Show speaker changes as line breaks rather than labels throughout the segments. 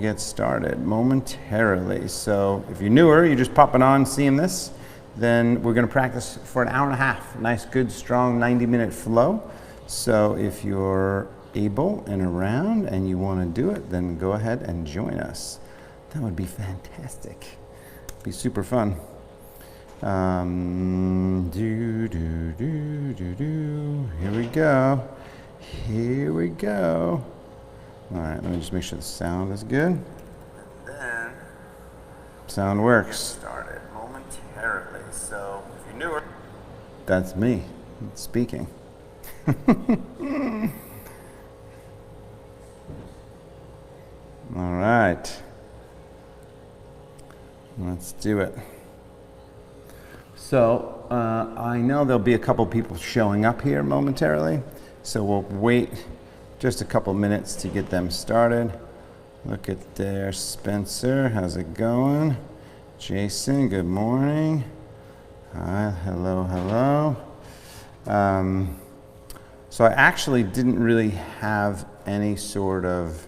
get started momentarily. So if you're newer, you're just popping on, seeing this, then we're going to practice for an hour and a half. Nice, good, strong 90-minute flow. So if you're able and around and you want to do it, then go ahead and join us. That would be fantastic. Be super fun. Here we go. Here we go. All right, let me just make sure the sound is good. And then sound works. Started momentarily. So if you're newer, that's me speaking. All right. Let's do it. So I know there'll be a couple people showing up here momentarily, so we'll wait just a couple minutes to get them started. Look at there, Spencer, how's it going? Jason, good morning. Hi, hello, hello. So I actually didn't really have any sort of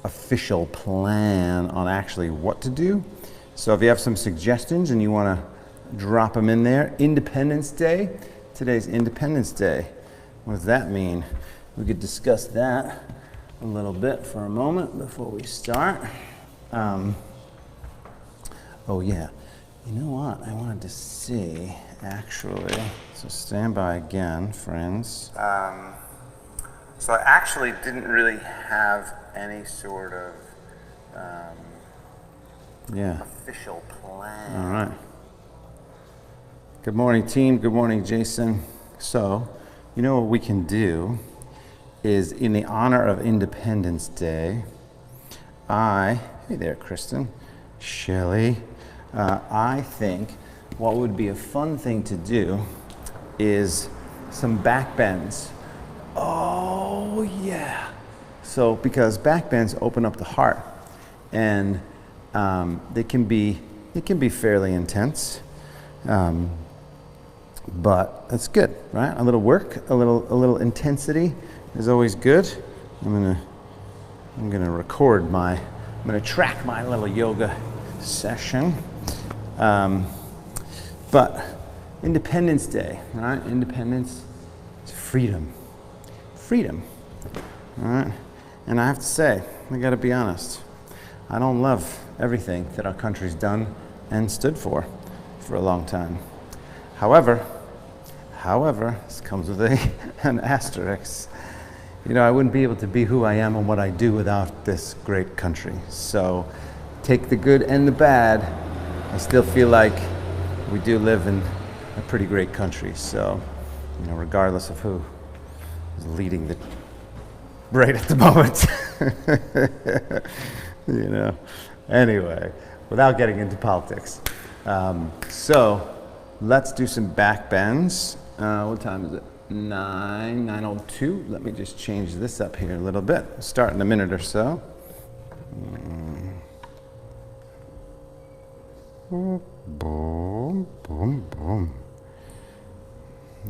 official plan on actually what to do. So if you have some suggestions and you want to drop them in there. Independence Day. Today's Independence Day. What does that mean? We could discuss that a little bit for a moment before we start. Oh yeah, you know what? I wanted to see, actually, so stand by again, friends. So I actually didn't really have any sort of official plan. All right. Good morning, team. Good morning, Jason. So, you know what we can do is, in the honor of Independence Day, hey there, Kristen, Shelly, I think what would be a fun thing to do is some back bends. Oh yeah. So because back bends open up the heart, and they can be fairly intense, but that's good, right? A little work, a little intensity is always good. I'm gonna track my little yoga session. But Independence Day, right? Independence is freedom. Freedom, all right? And I have to say, I gotta be honest, I don't love everything that our country's done and stood for a long time. However, this comes with an asterisk. You know, I wouldn't be able to be who I am and what I do without this great country. So take the good and the bad. I still feel like we do live in a pretty great country. So, you know, regardless of who is leading the right at the moment. You know, anyway, without getting into politics. So let's do some back bends. What time is it? 9:02. Let me just change this up here a little bit. Start in a minute or so. Boom, boom, boom.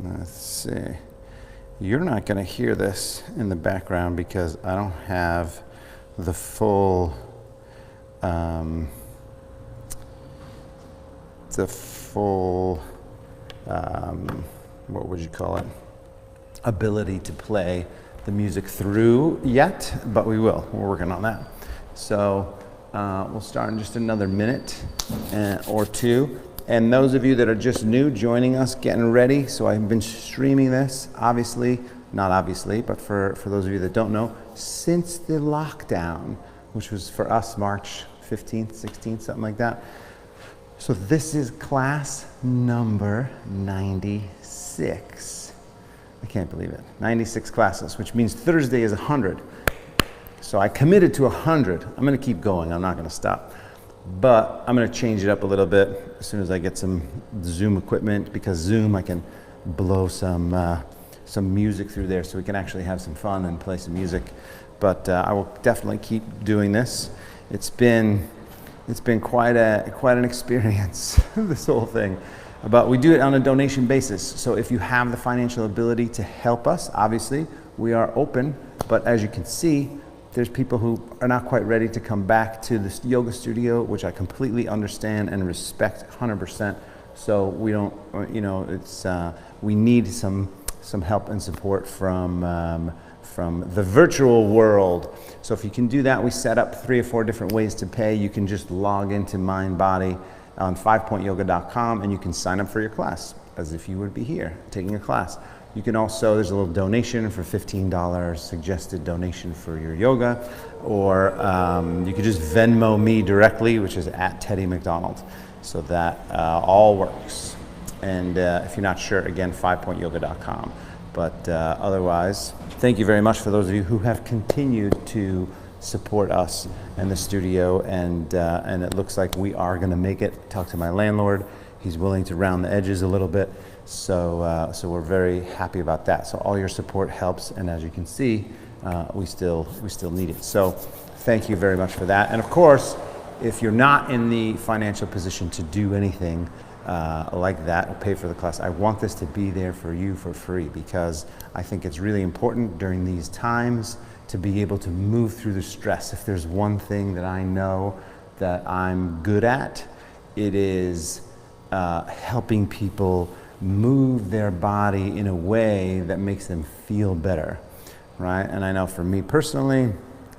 Let's see. You're not going to hear this in the background because I don't have the full, what would you call it? Ability to play the music through yet, but we will. We're working on that. So we'll start in just another minute or two. And those of you that are just new, joining us, getting ready. So I've been streaming this, not obviously, but for those of you that don't know, since the lockdown, which was for us March 15th, 16th, something like that. So this is class number 96. I can't believe it. 96 classes, which means Thursday is 100. So I committed to 100. I'm going to keep going. I'm not going to stop. But I'm going to change it up a little bit as soon as I get some Zoom equipment, because Zoom, I can blow some music through there so we can actually have some fun and play some music. But I will definitely keep doing this. It's been quite an experience, this whole thing. But we do it on a donation basis. So if you have the financial ability to help us, obviously we are open. But as you can see, There's people who are not quite ready to come back to this yoga studio, which I completely understand and respect 100%. So we don't, we need some help and support from the virtual world. So if you can do that, we set up 3 or 4 different ways to pay. You can just log into MindBody on 5pointyoga.com and you can sign up for your class as if you would be here taking a class. You can also, there's a little donation for $15, suggested donation for your yoga, or you could just Venmo me directly, which is at Teddy McDonald. So that all works. And if you're not sure, again, 5pointyoga.com. But otherwise, thank you very much for those of you who have continued to support us and the studio, and it looks like we are going to make it. Talk to my landlord; he's willing to round the edges a little bit, so we're very happy about that. So all your support helps, and as you can see, we still need it. So thank you very much for that. And of course, if you're not in the financial position to do anything like that or pay for the class, I want this to be there for you for free, because I think it's really important during these times to be able to move through the stress. If there's one thing that I know that I'm good at, it is helping people move their body in a way that makes them feel better, right? And I know for me personally,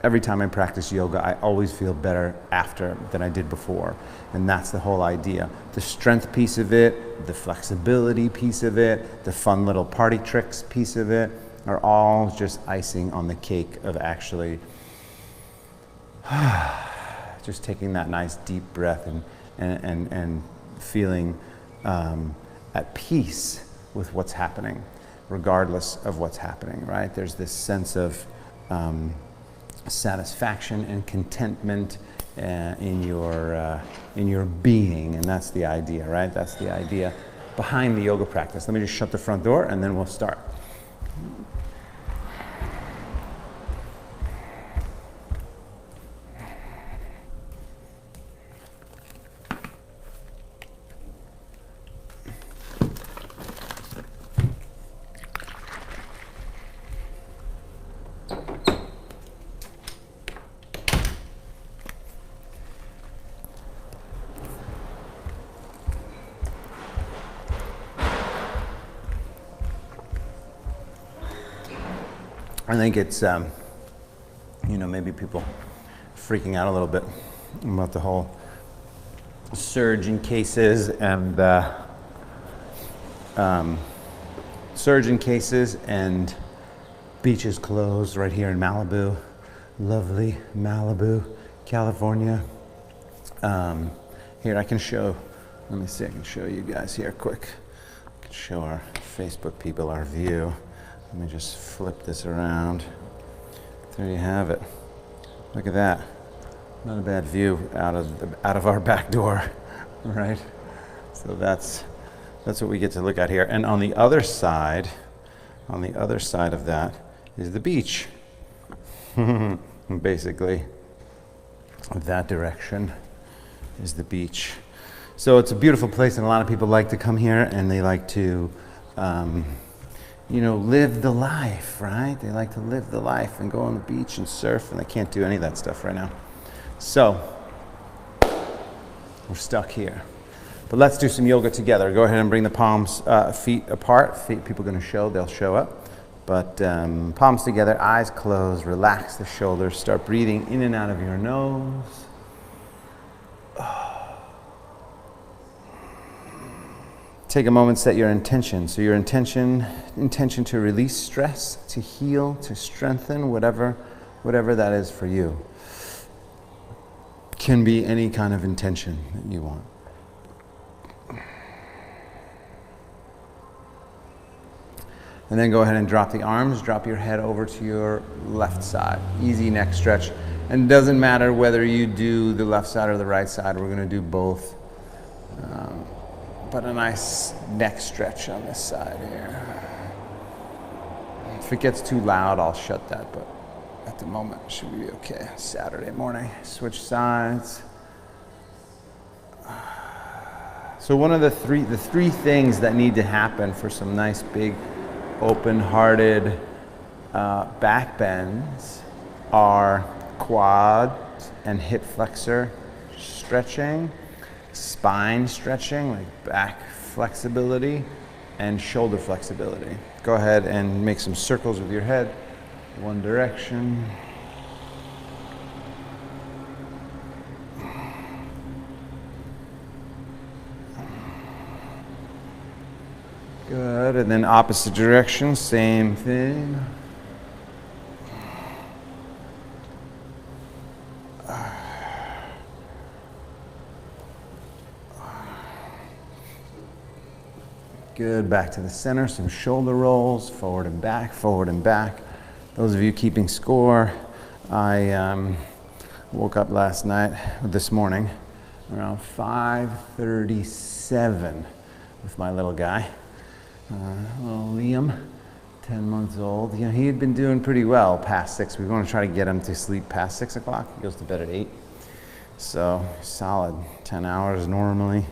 every time I practice yoga, I always feel better after than I did before. And that's the whole idea. The strength piece of it, the flexibility piece of it, the fun little party tricks piece of it are all just icing on the cake of actually just taking that nice deep breath and feeling at peace with what's happening, regardless of what's happening, right? There's this sense of satisfaction and contentment in your being, and that's the idea, right? That's the idea behind the yoga practice. Let me just shut the front door and then we'll start. I think it's, maybe people freaking out a little bit about the whole surge in cases and beaches closed right here in Malibu, lovely Malibu, California. Here I can show, let me see, I can show you guys here quick. I can show our Facebook people our view. Let me just flip this around. There you have it. Look at that. Not a bad view out of our back door, right? So that's what we get to look at here. And on the other side of that is the beach. Basically, that direction is the beach. So it's a beautiful place, and a lot of people like to come here, and they like to live the life, right? They like to live the life and go on the beach and surf, and they can't do any of that stuff right now. So we're stuck here. But let's do some yoga together. Go ahead and bring the palms, feet apart. Feet, people are going to show, they'll show up. But palms together, eyes closed, relax the shoulders. Start breathing in and out of your nose. Take a moment, set your intention. So your intention to release stress, to heal, to strengthen, whatever that is for you. Can be any kind of intention that you want. And then go ahead and drop the arms, drop your head over to your left side. Easy neck stretch. And it doesn't matter whether you do the left side or the right side, we're gonna do both. But a nice neck stretch on this side here. If it gets too loud, I'll shut that, but at the moment, it should be okay. Saturday morning, switch sides. So one of the three things that need to happen for some nice big, open-hearted back bends are quad and hip flexor stretching, spine stretching, like back flexibility, and shoulder flexibility. Go ahead and make some circles with your head, one direction. Good, and then opposite direction, same thing. Good, back to the center, some shoulder rolls, forward and back, forward and back. Those of you keeping score, I woke up this morning, around 5:37 with my little guy, little Liam, 10 months old. You know, he had been doing pretty well past 6. We were going to try to get him to sleep past 6 o'clock. He goes to bed at 8. So solid 10 hours normally.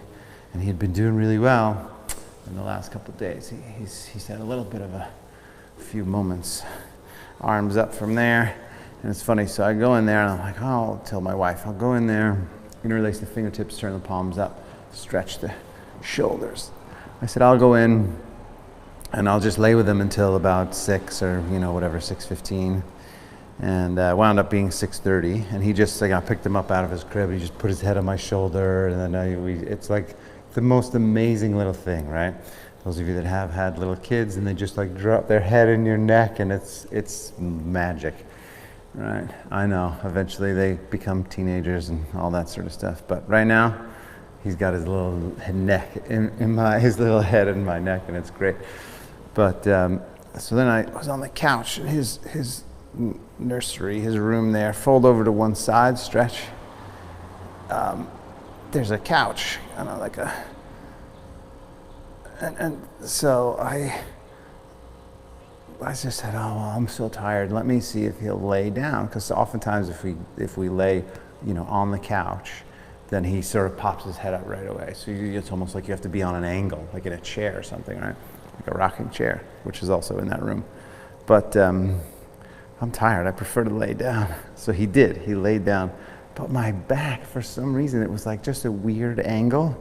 And he had been doing really well in the last couple of days. He's had a little bit of a few moments. Arms up from there. And it's funny, so I go in there and I'm like, I'll tell my wife, I'll go in there, interlace the fingertips, turn the palms up, stretch the shoulders. I said, I'll go in and I'll just lay with him until about 6 or, whatever, 6:15. And wound up being 6:30. And he just, I picked him up out of his crib. He just put his head on my shoulder. And then it's like the most amazing little thing, right? Those of you that have had little kids and they just drop their head in your neck and it's magic, right? I know, eventually they become teenagers and all that sort of stuff. But right now, he's got his little neck his little head in my neck, and it's great. But so then I was on the couch in his nursery, his room there. Fold over to one side, stretch. There's a couch, and so I just said, oh, well, I'm so tired. Let me see if he'll lay down, because oftentimes if we lay, on the couch, then he sort of pops his head up right away. So it's almost like you have to be on an angle, like in a chair or something, right? Like a rocking chair, which is also in that room. But I'm tired. I prefer to lay down. So he did. He laid down. But my back, for some reason, it was like just a weird angle,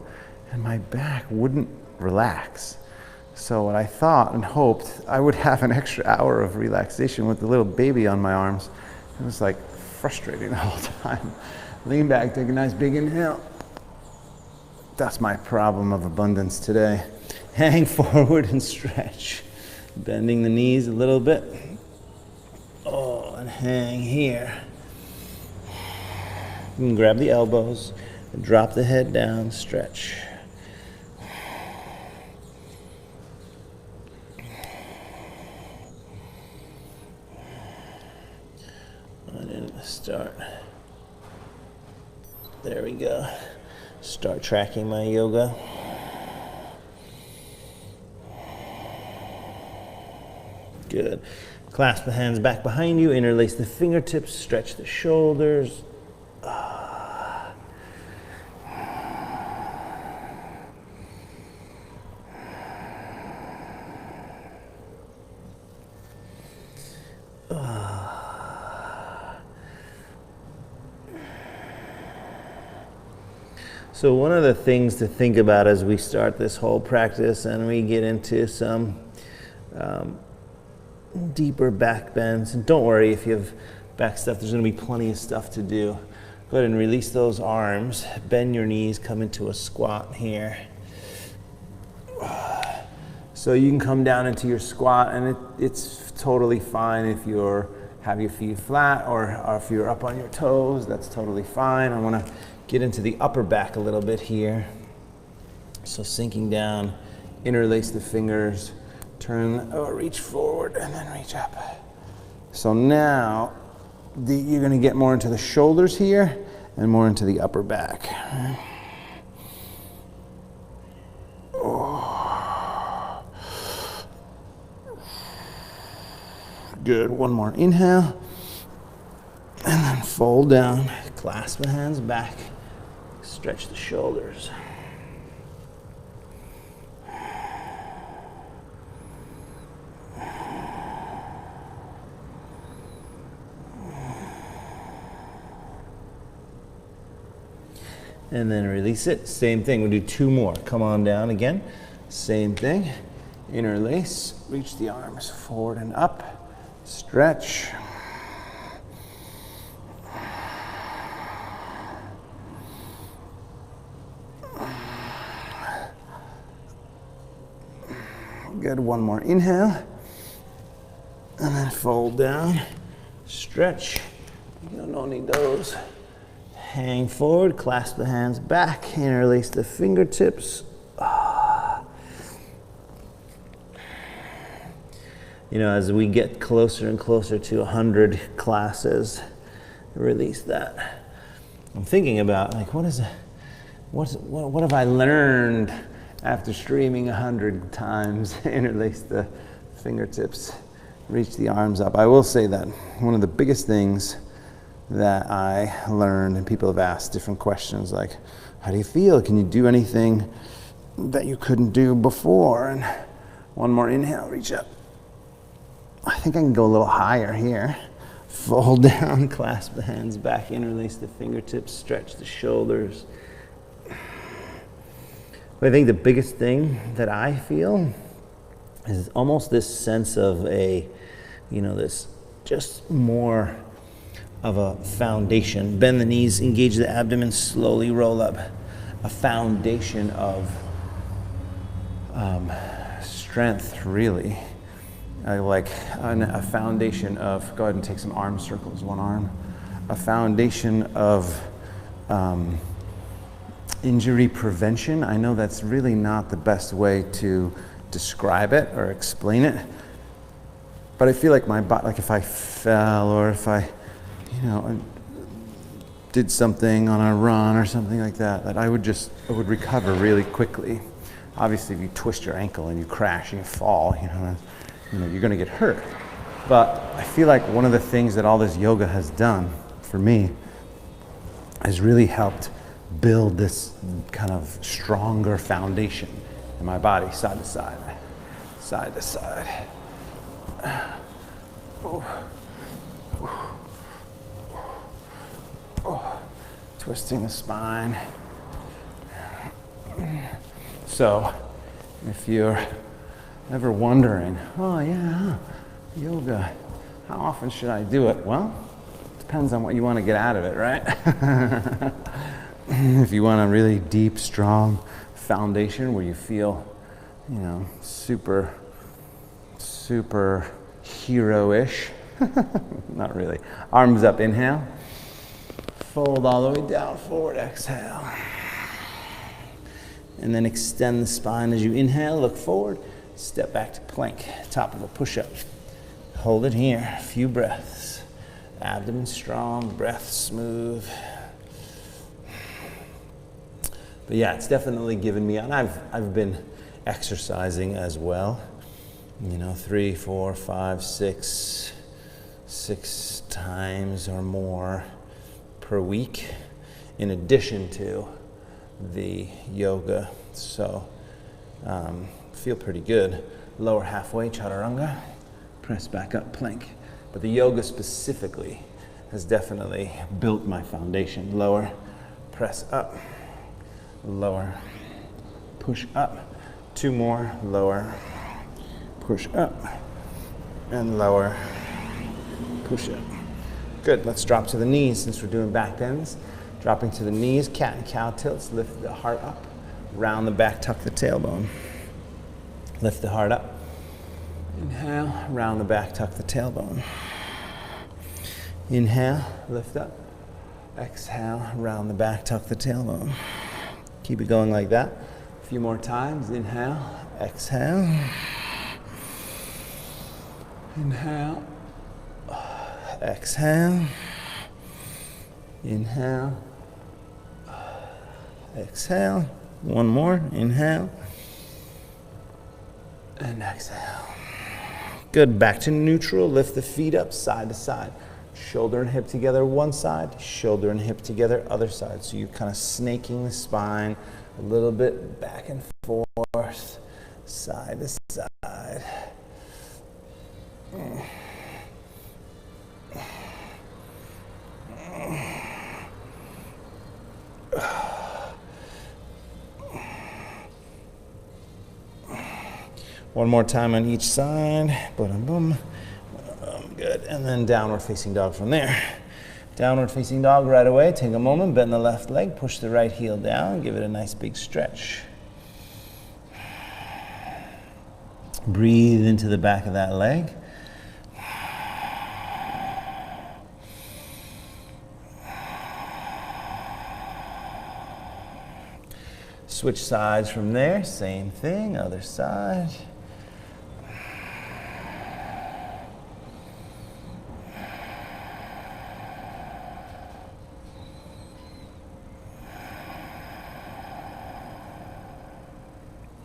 and my back wouldn't relax. So what I thought and hoped, I would have an extra hour of relaxation with the little baby on my arms. It was frustrating the whole time. Lean back, take a nice big inhale. That's my problem of abundance today. Hang forward and stretch. Bending the knees a little bit. Oh, and hang here. You can grab the elbows and drop the head down, stretch. And then start. There we go. Start tracking my yoga. Good. Clasp the hands back behind you, interlace the fingertips, stretch the shoulders. So one of the things to think about as we start this whole practice and we get into some deeper back bends, and don't worry if you have back stuff, there's going to be plenty of stuff to do. Go ahead and release those arms, bend your knees, come into a squat here. So you can come down into your squat, and it's totally fine if you have your feet flat or if you're up on your toes, that's totally fine. I want to get into the upper back a little bit here. So sinking down, interlace the fingers, reach forward and then reach up. So now you're going to get more into the shoulders here and more into the upper back. Oh. Good. One more inhale. And then fold down, clasp the hands back, stretch the shoulders. and then release it. Same thing, we'll do 2 more. Come on down again. Same thing. Interlace, reach the arms forward and up. Stretch. Good, 1 more inhale. And then fold down, stretch. You don't need those. Hang forward, clasp the hands back, interlace the fingertips. You know, as we get closer and closer to 100 classes, release that. I'm thinking about, like, what have I learned after streaming 100 times? Interlace the fingertips, reach the arms up. I will say that one of the biggest things that I learned, and people have asked different questions like, how do you feel? Can you do anything that you couldn't do before? And 1 more inhale, reach up. I think I can go a little higher here. Fold down, clasp the hands back, interlace the fingertips, stretch the shoulders. But I think the biggest thing that I feel is almost this sense of this just more of a foundation. Bend the knees, engage the abdomen, slowly roll up. A foundation of strength, really. A foundation of, go ahead and take some arm circles, 1 arm. A foundation of injury prevention. I know that's really not the best way to describe it or explain it, but I feel like my body, like if I fell or if I, did something on a run or something like that, that I would recover really quickly. Obviously, if you twist your ankle and you crash and you fall, you're going to get hurt. But I feel like one of the things that all this yoga has done for me has really helped build this kind of stronger foundation in my body, side to side, side to side. Twisting the spine. So, if you're ever wondering, yoga, how often should I do it? Well, it depends on what you want to get out of it, right? If you want a really deep, strong foundation where you feel, super hero-ish. Not really. Arms up, inhale. Fold all the way down, forward, exhale. And then extend the spine as you inhale, look forward, step back to plank, top of a push-up. Hold it here, a few breaths. Abdomen strong, breath smooth. But yeah, it's definitely given me, and I've been exercising as well. 3, 4, 5, 6 times or more per week, in addition to the yoga. So feel pretty good. Lower halfway, chaturanga, press back up, plank. But the yoga specifically has definitely built my foundation. Lower, press up, lower, push up. 2 more, lower, push up, and lower, push up. Good, let's drop to the knees since we're doing back bends. Dropping to the knees, cat and cow tilts, lift the heart up, round the back, tuck the tailbone. Lift the heart up. Inhale, round the back, tuck the tailbone. Inhale, lift up. Exhale, round the back, tuck the tailbone. Keep it going like that. A few more times. Inhale, exhale. Inhale, exhale. Inhale, exhale. 1 more. Inhale and exhale. Good. Back to neutral. Lift the feet up side to side. Shoulder and hip together one side, shoulder and hip together other side. So you're kind of snaking the spine a little bit back and forth, side to side. One more time on each side. Boom, boom. Good. And then downward facing dog from there. Downward facing dog right away. Take a moment, bend the left leg, push the right heel down, give it a nice big stretch. Breathe into the back of that leg. Switch sides from there, same thing, other side.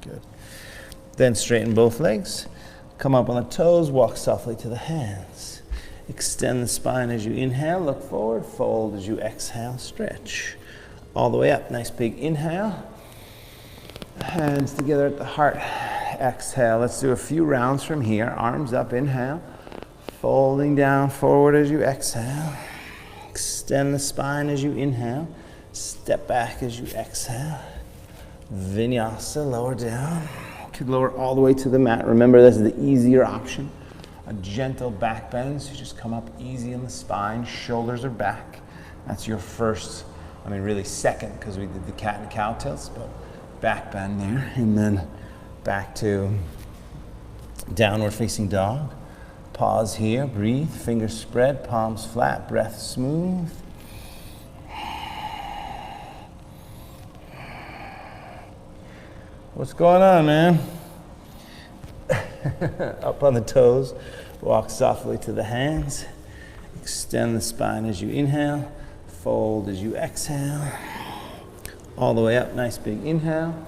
Good. Then straighten both legs. Come up on the toes, walk softly to the hands. Extend the spine as you inhale, look forward, fold as you exhale, stretch. All the way up, nice big inhale. Hands together at the heart, exhale. Let's do a few rounds from here. Arms up, inhale. Folding down forward as you exhale. Extend the spine as you inhale. Step back as you exhale. Vinyasa, lower down. Could lower all the way to the mat. Remember, this is the easier option. A gentle back bend, so you just come up easy in the spine. Shoulders are back. That's your first, really second, because we did the cat and cow tilts, but back bend there, and then back to downward facing dog. Pause here, breathe, fingers spread, palms flat, breath smooth. What's going on, man? Up on the toes, walk softly to the hands. Extend the spine as you inhale, fold as you exhale. All the way up, nice big inhale.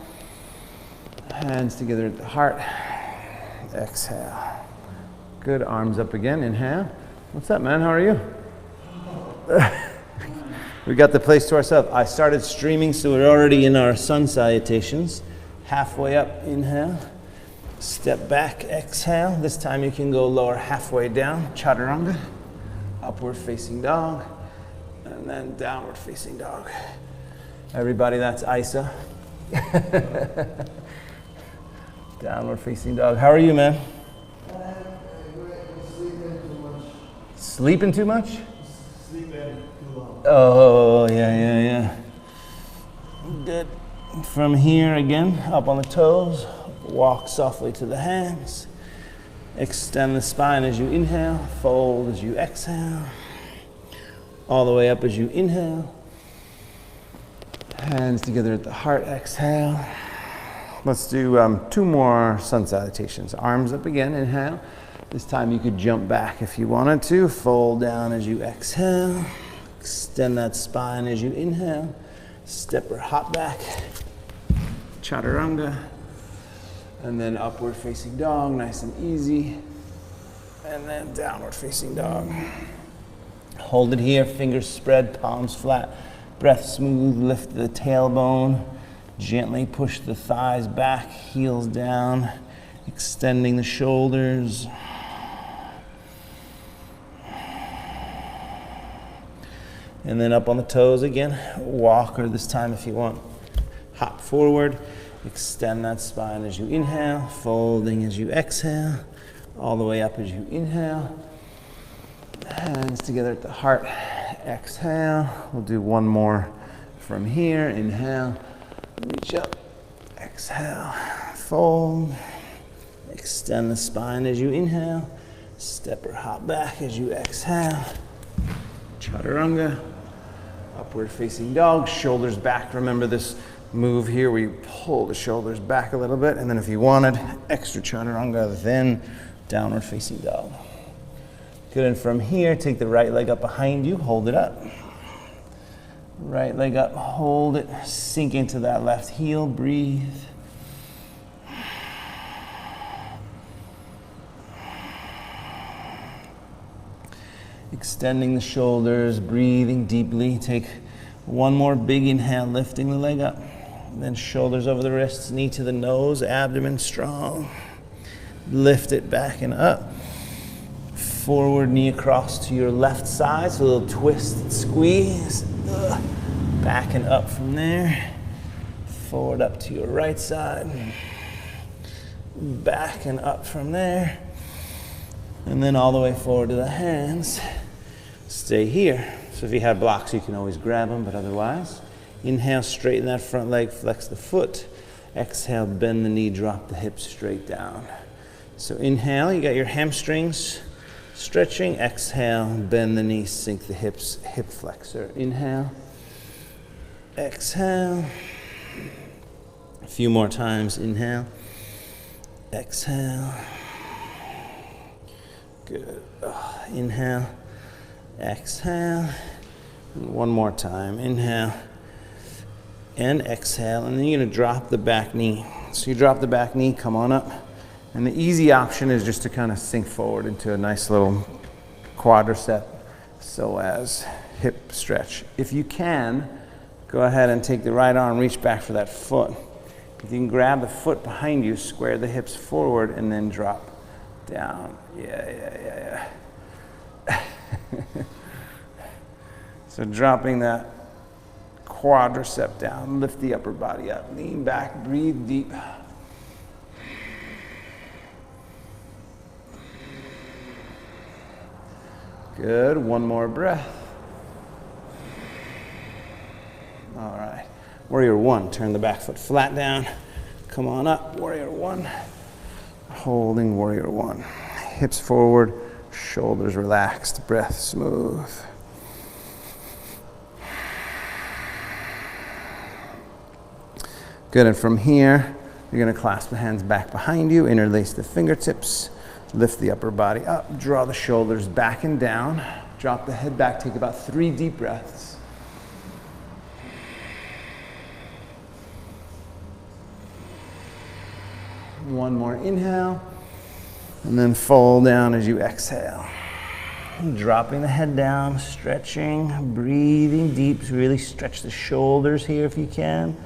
Hands together at the heart. Exhale. Good, arms up again, inhale. What's up, man, how are you? We got the place to ourselves. I started streaming, so we're already in our sun salutations. Halfway up, inhale. Step back, exhale. This time you can go lower halfway down, chaturanga. Upward facing dog. And then downward facing dog. Everybody, that's Isa. Downward facing dog. How are you, man? Sleeping too much?
Sleeping too long.
Oh, yeah. Good. From here again, up on the toes. Walk softly to the hands. Extend the spine as you inhale. Fold as you exhale. All the way up as you inhale. Hands together at the heart, exhale. Let's do 2 more sun salutations. Arms up again, inhale. This time you could jump back if you wanted to. Fold down as you exhale. Extend that spine as you inhale. Step or hop back. Chaturanga. And then upward facing dog, nice and easy. And then downward facing dog. Hold it here, fingers spread, palms flat. Breath smooth, lift the tailbone. Gently push the thighs back, heels down. Extending the shoulders. And then up on the toes again. Walk, or this time if you want, hop forward. Extend that spine as you inhale, folding as you exhale. All the way up as you inhale. Hands together at the heart. Exhale. We'll do 1 more from here. Inhale. Reach up. Exhale. Fold. Extend the spine as you inhale. Step or hop back as you exhale. Chaturanga. Upward facing dog. Shoulders back. Remember this move here. We pull the shoulders back a little bit. And then if you wanted extra chaturanga, then downward facing dog. Good, and from here, take the right leg up behind you, hold it up. Right leg up, hold it, sink into that left heel, breathe. Extending the shoulders, breathing deeply. Take 1 more big inhale, lifting the leg up. Then shoulders over the wrists, knee to the nose, abdomen strong. Lift it back and up. Forward knee across to your left side, so a little twist and squeeze. Back and up from there. Forward up to your right side. back and up from there. And then all the way forward to the hands. Stay here. So if you have blocks, you can always grab them, but otherwise, inhale, straighten that front leg, flex the foot. Exhale, bend the knee, drop the hips straight down. So inhale, you got your hamstrings stretching. Exhale, bend the knee, sink the hips, hip flexor. Inhale, exhale. A few more times, inhale, exhale. Good. Inhale, exhale. And one more time, inhale and exhale. And then you're gonna drop the back knee. So you drop the back knee, come on up. And the easy option is just to kind of sink forward into a nice little quadricep, so as hip stretch. If you can, go ahead and take the right arm, reach back for that foot. If you can grab the foot behind you, square the hips forward, and then drop down. Yeah. So dropping that quadricep down, lift the upper body up, lean back, breathe deep. Good, one more breath. All right, warrior one, turn the back foot flat down. Come on up, warrior one. Holding warrior one. Hips forward, shoulders relaxed, breath smooth. Good, and from here, you're gonna clasp the hands back behind you, interlace the fingertips, lift the upper body up, draw the shoulders back and down, drop the head back, take about 3 deep breaths. One more inhale, and then fall down as you exhale. Dropping the head down, stretching, breathing deep, so really stretch the shoulders here if you can.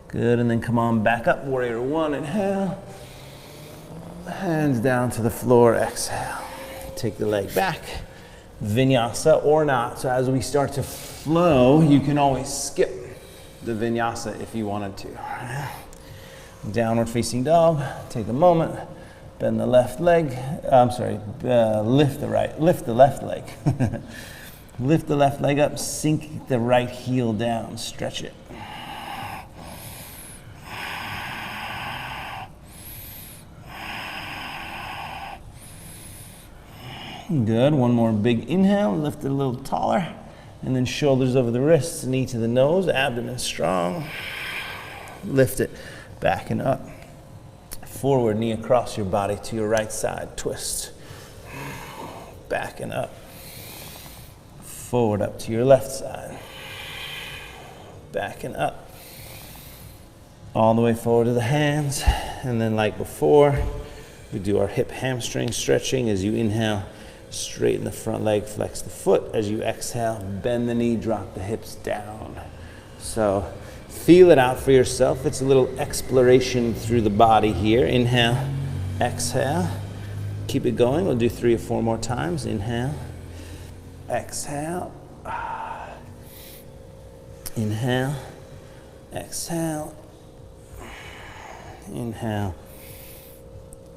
Good, and then come on back up, warrior one, inhale. Hands down to the floor, exhale. Take the leg back, vinyasa or not. So as we start to flow, you can always skip the vinyasa if you wanted to. Downward facing dog, take a moment, bend the left leg, lift the left leg. Lift the left leg up, sink the right heel down, stretch it. Good, one more big inhale, lift it a little taller, and then shoulders over the wrists, knee to the nose, abdomen strong. Lift it back and up. Forward, knee across your body to your right side, twist. Back and up. Forward up to your left side. Back and up. All the way forward to the hands, and then like before, we do our hip hamstring stretching as you inhale. Straighten the front leg, flex the foot. As you exhale, bend the knee, drop the hips down. So feel it out for yourself. It's a little exploration through the body here. Inhale, exhale. Keep it going. We'll do 3 or 4 more times. Inhale, exhale. Inhale, exhale. Inhale,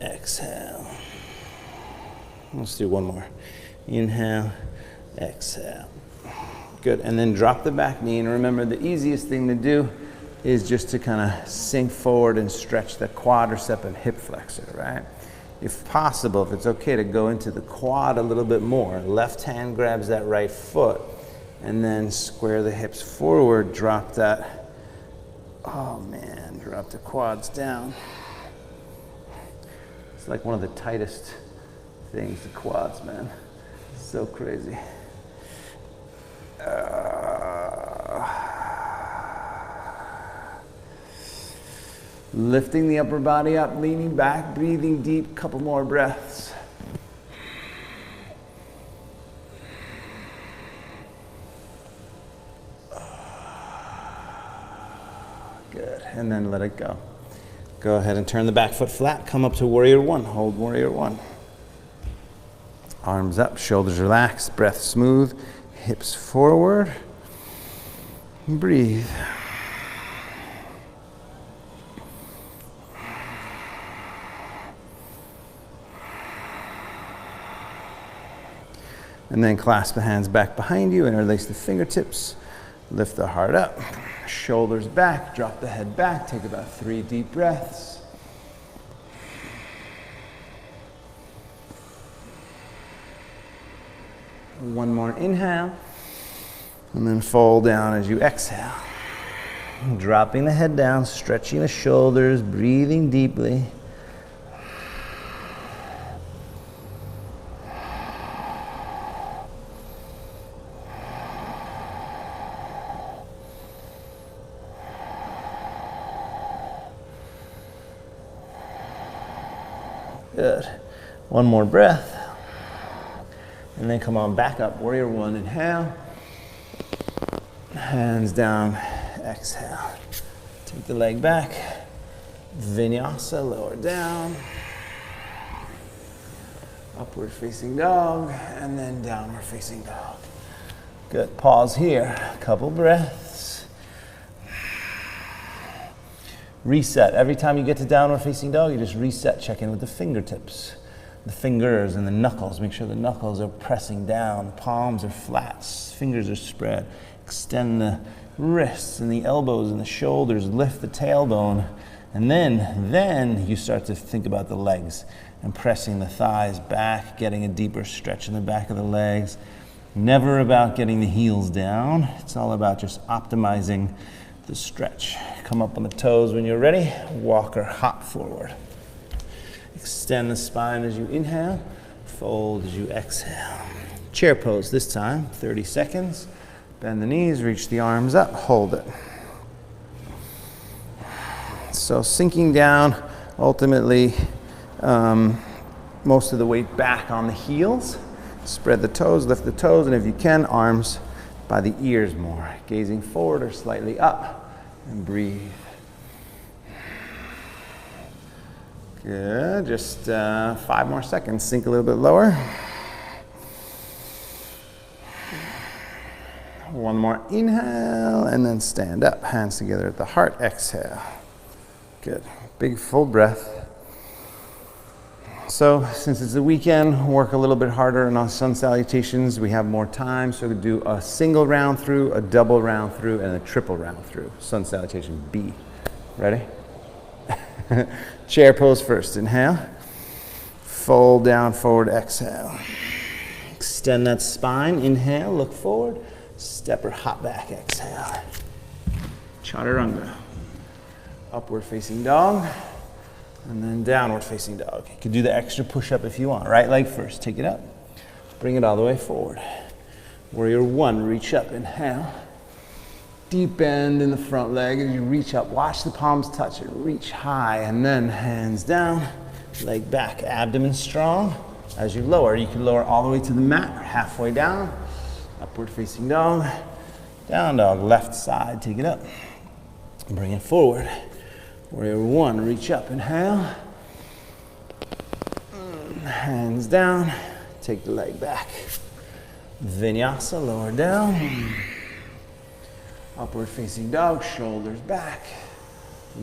exhale. Let's do one more. Inhale, exhale. Good, and then drop the back knee. And remember, the easiest thing to do is just to kind of sink forward and stretch the quadricep and hip flexor, right? If possible, if it's okay to go into the quad a little bit more, left hand grabs that right foot, and then square the hips forward, drop that, oh man, drop the quads down. It's like one of the tightest things, the quads, man. So crazy. Lifting the upper body up, leaning back, breathing deep, couple more breaths. Good, and then let it go. Go ahead and turn the back foot flat, come up to warrior one, hold warrior one. Arms up, shoulders relaxed, breath smooth, hips forward. Breathe. And then clasp the hands back behind you, interlace the fingertips, lift the heart up, shoulders back, drop the head back, take about 3 deep breaths. One more inhale, and then fold down as you exhale. Dropping the head down, stretching the shoulders, breathing deeply. Good. One more breath. And then come on back up. Warrior one, inhale. Hands down, exhale. Take the leg back. Vinyasa, lower down. Upward facing dog, and then downward facing dog. Good. Pause here. Couple breaths. Reset. Every time you get to downward facing dog, you just reset. Check in with the fingertips, the fingers and the knuckles. Make sure the knuckles are pressing down, the palms are flat, fingers are spread. Extend the wrists and the elbows and the shoulders, lift the tailbone, and then you start to think about the legs and pressing the thighs back, getting a deeper stretch in the back of the legs. Never about getting the heels down. It's all about just optimizing the stretch. Come up on the toes when you're ready. Walk or hop forward. Extend the spine as you inhale. Fold as you exhale. Chair pose this time, 30 seconds. Bend the knees, reach the arms up, hold it. So sinking down, ultimately, most of the weight back on the heels. Spread the toes, lift the toes, and if you can, arms by the ears more. Gazing forward or slightly up, and breathe. Good, just 5 more seconds. Sink a little bit lower. One more inhale, and then stand up. Hands together at the heart, exhale. Good, big full breath. So since it's the weekend, work a little bit harder on our sun salutations. We have more time, so we do a single round through, a double round through, and a triple round through. Sun salutation B. Ready? Chair pose first. Inhale. Fold down, forward, exhale. Extend that spine. Inhale, look forward. Step or hop back, exhale. Chaturanga. Upward facing dog. And then downward facing dog. You can do the extra push-up if you want. Right leg first, take it up. Bring it all the way forward. Warrior one, reach up, inhale. Deep bend in the front leg as you reach up. Watch the palms touch it, reach high, and then hands down, leg back, abdomen strong. As you lower, you can lower all the way to the mat or halfway down. Upward facing dog, down dog, left side, take it up. Bring it forward. Warrior one, reach up, inhale. Hands down, take the leg back. Vinyasa, lower down. Upward facing dog, shoulders back.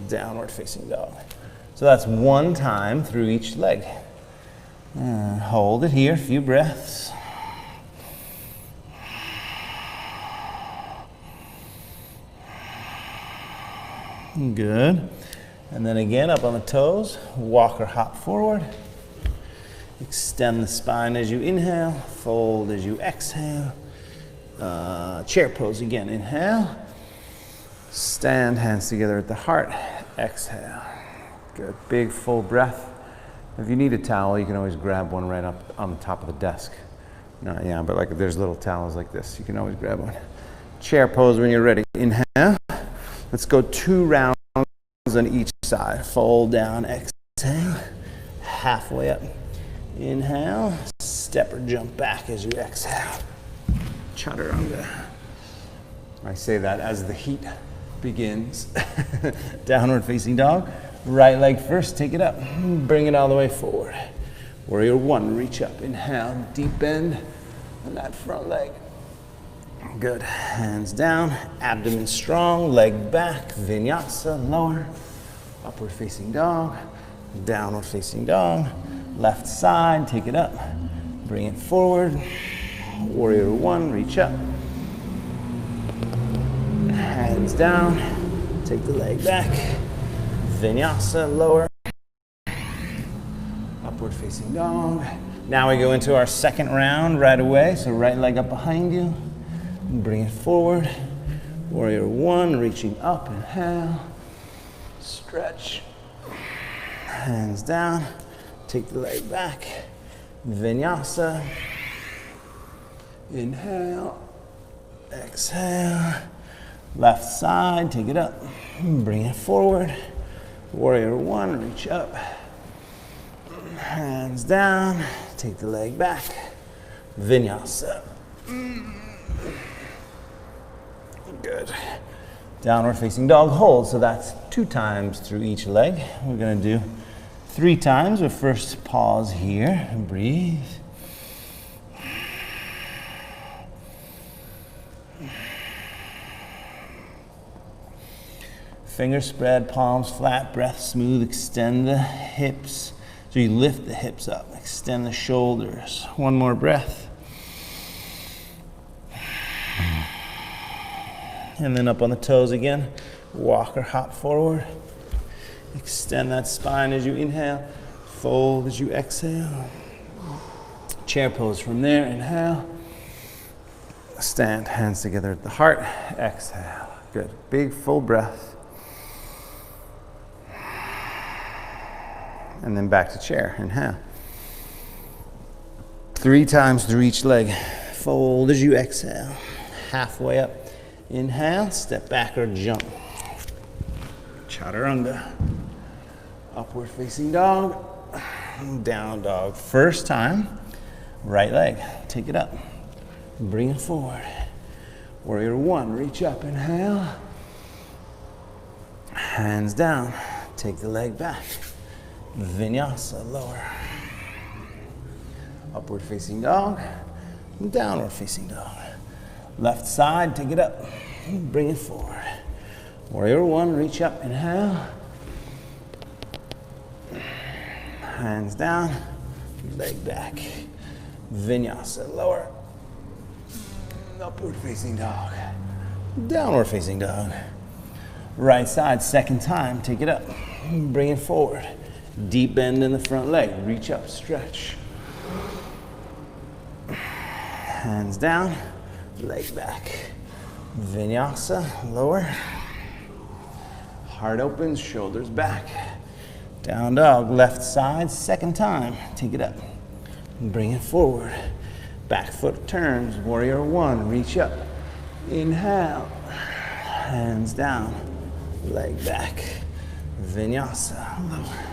Downward facing dog. So that's one time through each leg. And hold it here, a few breaths. Good. And then again, up on the toes, walk or hop forward. Extend the spine as you inhale, fold as you exhale. Chair pose again, inhale. Stand, hands together at the heart, exhale. Good, big full breath. If you need a towel, you can always grab one right up on the top of the desk. No, yeah, but like if there's little towels like this, you can always grab one. Chair pose when you're ready, inhale. Let's go 2 rounds on each side. Fold down, exhale. Halfway up. Inhale. Step or jump back as you exhale. Chaturanga. I say that as the heat begins. Downward facing dog. Right leg first, take it up. Bring it all the way forward. Warrior one, reach up. Inhale, deep bend on that front leg. Good. Hands down, abdomen strong, leg back, vinyasa, lower, upward facing dog, downward facing dog, left side, take it up, bring it forward, warrior one, reach up, hands down, take the leg back, vinyasa, lower, upward facing dog. Now we go into our second round right away, so right leg up behind you. Bring it forward. Warrior one, reaching up, inhale. Stretch. Hands down. Take the leg back. Vinyasa. Inhale. Exhale. Left side, take it up. Bring it forward. Warrior one, reach up. Hands down. Take the leg back. Vinyasa. Good. Downward facing dog hold. So that's 2 times through each leg. We're going to do 3 times. But first pause here and breathe. Fingers spread, palms flat, breath smooth. Extend the hips. So you lift the hips up. Extend the shoulders. One more breath. And then up on the toes again. Walk or hop forward. Extend that spine as you inhale. Fold as you exhale. Chair pose from there. Inhale. Stand, hands together at the heart. Exhale. Good. Big full breath. And then back to chair. Inhale. 3 times through each leg. Fold as you exhale. Halfway up. Inhale, step back or jump. Chaturanga. Upward facing dog. Down dog. First time, right leg. Take it up. Bring it forward. Warrior one, reach up. Inhale. Hands down. Take the leg back. Vinyasa, lower. Upward facing dog. Downward facing dog. Left side, take it up, bring it forward. Warrior one, reach up, inhale. Hands down, leg back. Vinyasa, lower. Upward facing dog. Downward facing dog. Right side, second time, take it up, bring it forward. Deep bend in the front leg, reach up, stretch. Hands down. Leg back. Vinyasa, lower. Heart opens, shoulders back. Down dog, left side, second time. Take it up. Bring it forward. Back foot turns, warrior one, reach up. Inhale. Hands down. Leg back. Vinyasa, lower.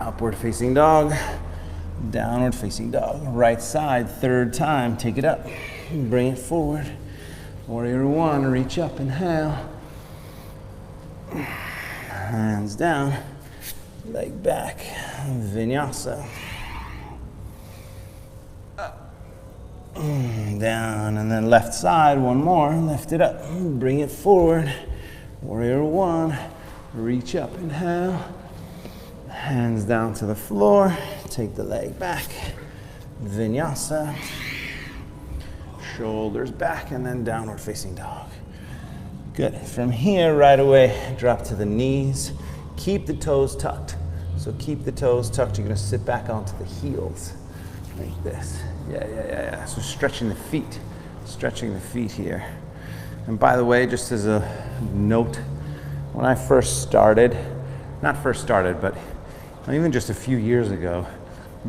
Upward facing dog. Downward facing dog. Right side, third time. Take it up. Bring it forward. Warrior one, reach up, inhale. Hands down. Leg back. Vinyasa. Up. Down. And then left side, one more. Lift it up. Bring it forward. Warrior one, reach up, inhale. Hands down to the floor. Take the leg back. Vinyasa. Shoulders back and then downward facing dog. Good. From here, right away, drop to the knees. Keep the toes tucked. So keep the toes tucked. You're going to sit back onto the heels like this. Yeah. So stretching the feet. Stretching the feet here. And by the way, just as a note, when I first started, not first started, but even just a few years ago,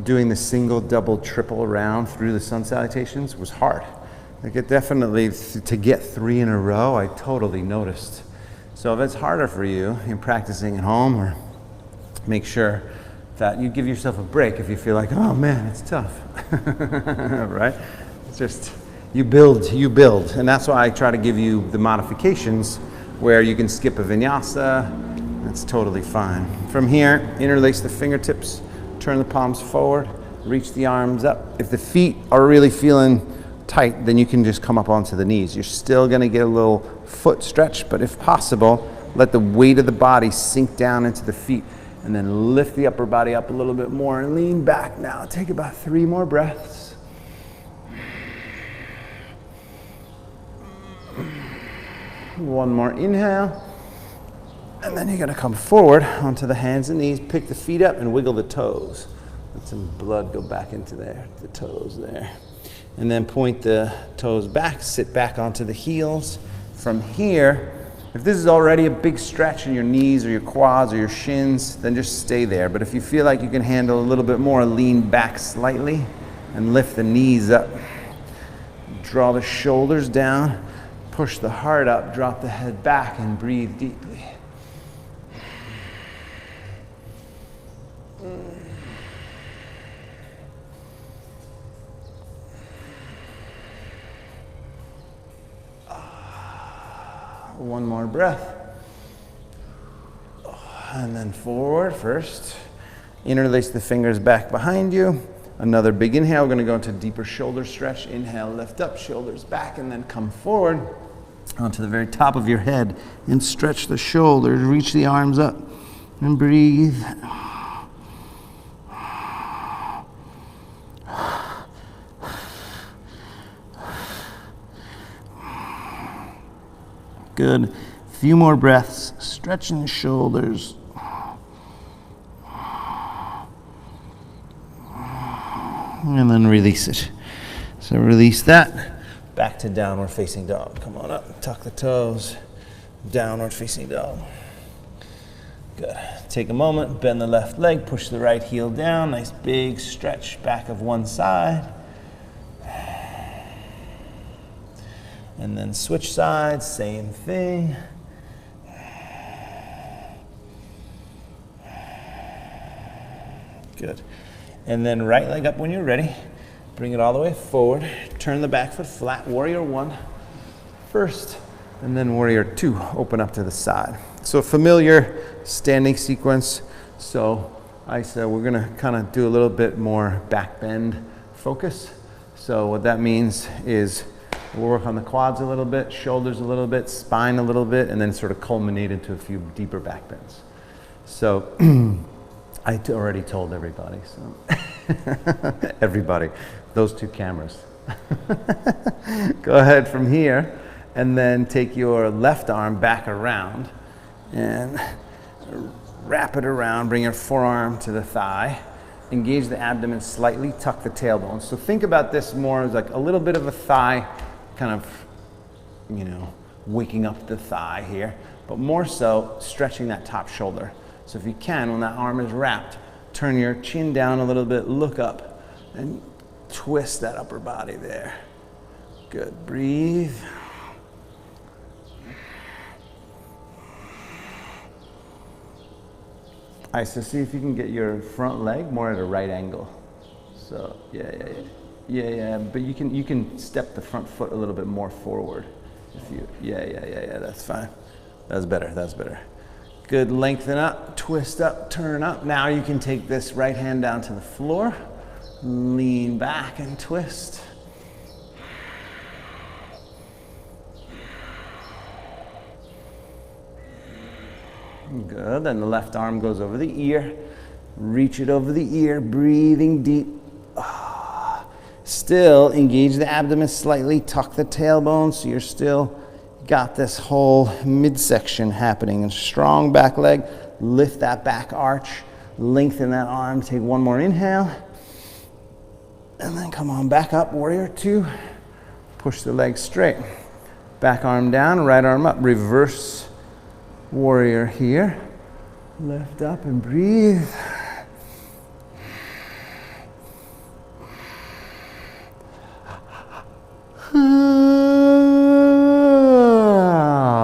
doing the single, double, triple round through the sun salutations was hard. Like it definitely, to get 3 in a row, I totally noticed. So if it's harder for you in practicing at home, or make sure that you give yourself a break if you feel like, oh man, it's tough, right? It's just, you build. And that's why I try to give you the modifications where you can skip a vinyasa. That's totally fine. From here, interlace the fingertips, turn the palms forward, reach the arms up. If the feet are really feeling tight, then you can just come up onto the knees. You're still going to get a little foot stretch, but if possible, let the weight of the body sink down into the feet, and then lift the upper body up a little bit more and lean back. Now take about 3 more breaths. One more inhale. And then you're going to come forward onto the hands and knees, pick the feet up and wiggle the toes. Let some blood go back into there, the toes there. And then point the toes back, sit back onto the heels. From here, if this is already a big stretch in your knees or your quads or your shins, then just stay there. But if you feel like you can handle a little bit more, lean back slightly and lift the knees up. Draw the shoulders down, push the heart up, drop the head back and breathe deeply. One more breath. And then forward first. Interlace the fingers back behind you. Another big inhale. We're going to go into deeper shoulder stretch. Inhale, lift up, shoulders back, and then come forward onto the very top of your head and stretch the shoulders. Reach the arms up and breathe. Good. A few more breaths, stretching the shoulders. And then release it. So release that. Back to downward facing dog. Come on up, tuck the toes. Downward facing dog. Good. Take a moment, bend the left leg, push the right heel down. Nice big stretch back of one side. And then switch sides, same thing. Good. And then right leg up when you're ready. Bring it all the way forward. Turn the back foot flat. Warrior 1 first. And then warrior 2. Open up to the side. So familiar standing sequence. So I said we're going to kind of do a little bit more back bend focus. So what that means is we'll work on the quads a little bit, shoulders a little bit, spine a little bit, and then sort of culminate into a few deeper back bends. So I already told everybody, so everybody, those 2 cameras. Go ahead from here and then take your left arm back around and wrap it around, bring your forearm to the thigh. Engage the abdomen slightly, tuck the tailbone. So think about this more as like a little bit of a thigh, kind of, waking up the thigh here, but more so stretching that top shoulder. So if you can, when that arm is wrapped, turn your chin down a little bit, look up, and twist that upper body there. Good. Breathe. All right, so see if you can get your front leg more at a right angle. So, yeah, but you can step the front foot a little bit more forward. If you, yeah, that's fine. That's better. Good, lengthen up, twist up, turn up. Now you can take this right hand down to the floor, lean back and twist. Good, then the left arm goes over the ear. Reach it over the ear, breathing deep. Still engage the abdomen slightly, tuck the tailbone so you're still got this whole midsection happening. And strong back leg, lift that back arch, lengthen that arm, take one more inhale. And then come on back up, warrior 2. Push the leg straight. Back arm down, right arm up, reverse warrior here. Lift up and breathe.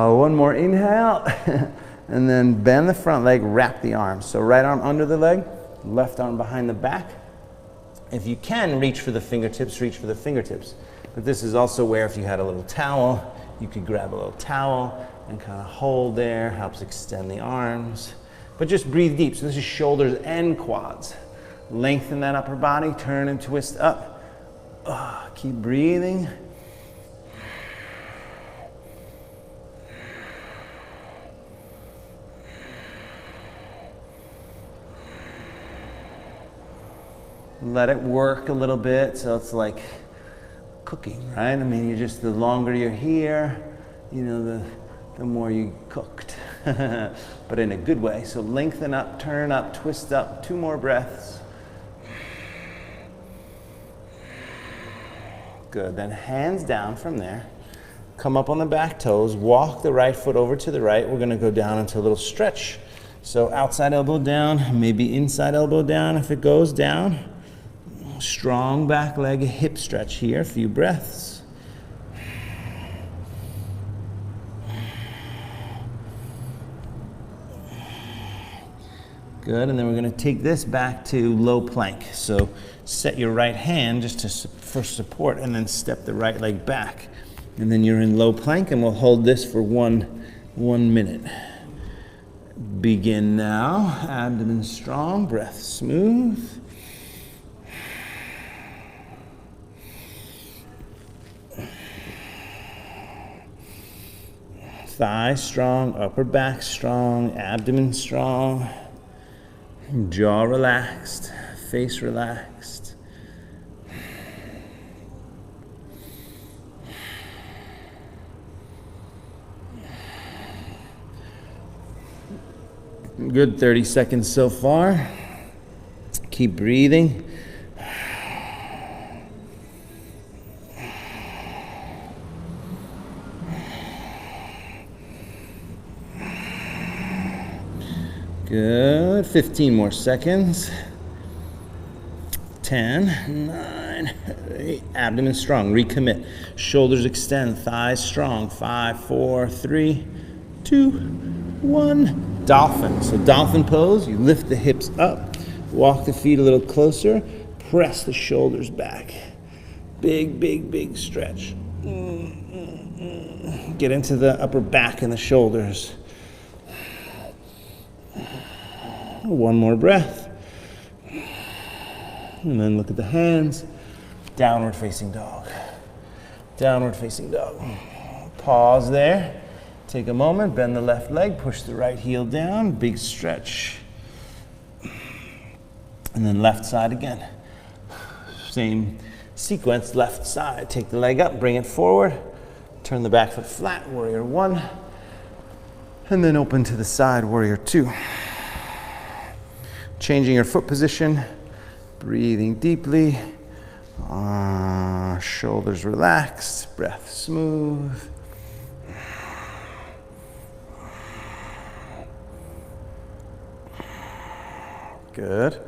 One more inhale. And then bend the front leg, wrap the arms. So right arm under the leg, left arm behind the back. If you can, reach for the fingertips, But this is also where if you had a little towel, you could grab a little towel and kind of hold there, helps extend the arms. But just breathe deep. So this is shoulders and quads. Lengthen that upper body, turn and twist up. Keep breathing. Let it work a little bit, so it's like cooking, right? I mean, the longer you're here, the more you cooked, but in a good way. So lengthen up, turn up, twist up, 2 more breaths. Good, then hands down from there. Come up on the back toes, walk the right foot over to the right. We're gonna go down into a little stretch. So outside elbow down, maybe inside elbow down if it goes down. Strong back leg, hip stretch here, a few breaths. Good, and then we're going to take this back to low plank. So set your right hand just for support and then step the right leg back. And then you're in low plank and we'll hold this for one minute. Begin now, abdomen strong, breath smooth. Thighs strong, upper back strong, abdomen strong, jaw relaxed, face relaxed. Good 30 seconds so far. Keep breathing. Good, 15 more seconds. 10, 9, 8, abdomen strong, recommit. Shoulders extend, thighs strong. 5, 4, 3, 2, 1. Dolphin. So dolphin pose, you lift the hips up, walk the feet a little closer, press the shoulders back. Big, big, big stretch. Get into the upper back and the shoulders. 1 more breath. And then look at the hands. Downward facing dog. Downward facing dog. Pause there. Take a moment, bend the left leg, push the right heel down, big stretch. And then left side again. Same sequence, left side. Take the leg up, bring it forward. Turn the back foot flat, warrior 1. And then open to the side, warrior 2. Changing your foot position, breathing deeply, shoulders relaxed, breath smooth. Good.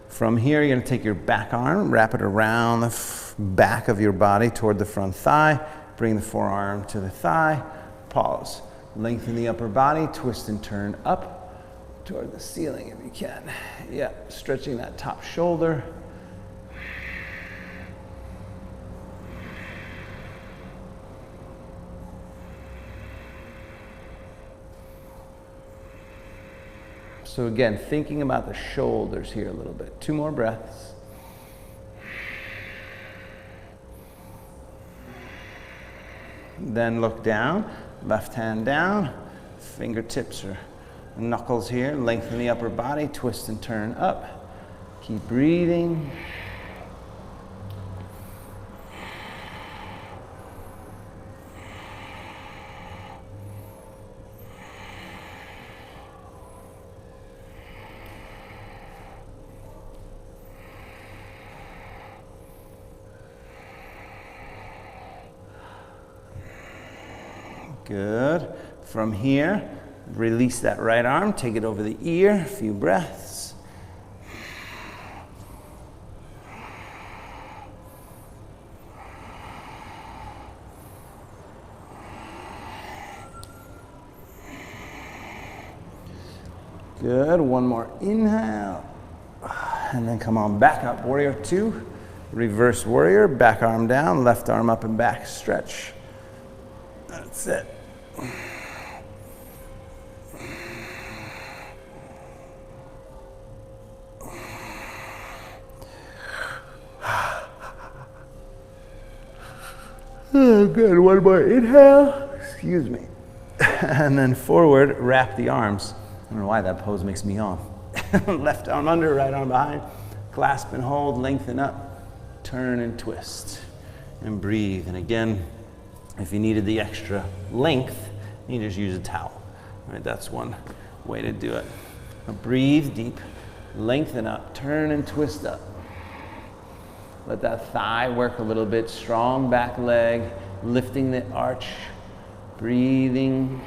From here, you're going to take your back arm, wrap it around the back of your body toward the front thigh, bring the forearm to the thigh, pause. Lengthen the upper body, twist and turn up toward the ceiling if you can. Yeah, stretching that top shoulder. So again, thinking about the shoulders here a little bit. 2 more breaths. Then look down, left hand down, fingertips or knuckles here, lengthen the upper body, twist and turn up. Keep breathing. Good. From here, release that right arm, take it over the ear, a few breaths. Good, 1 more inhale. And then come on back up, warrior 2. Reverse warrior, back arm down, left arm up and back, stretch. That's it. Oh, good. One more inhale. Excuse me. And then forward, wrap the arms. I don't know why that pose makes me yawn. Left arm under, right arm behind. Clasp and hold, lengthen up. Turn and twist. And breathe. And again, if you needed the extra length, you just use a towel. All right, that's one way to do it. Now breathe deep, lengthen up, turn and twist up. Let that thigh work a little bit. Strong back leg, lifting the arch, breathing.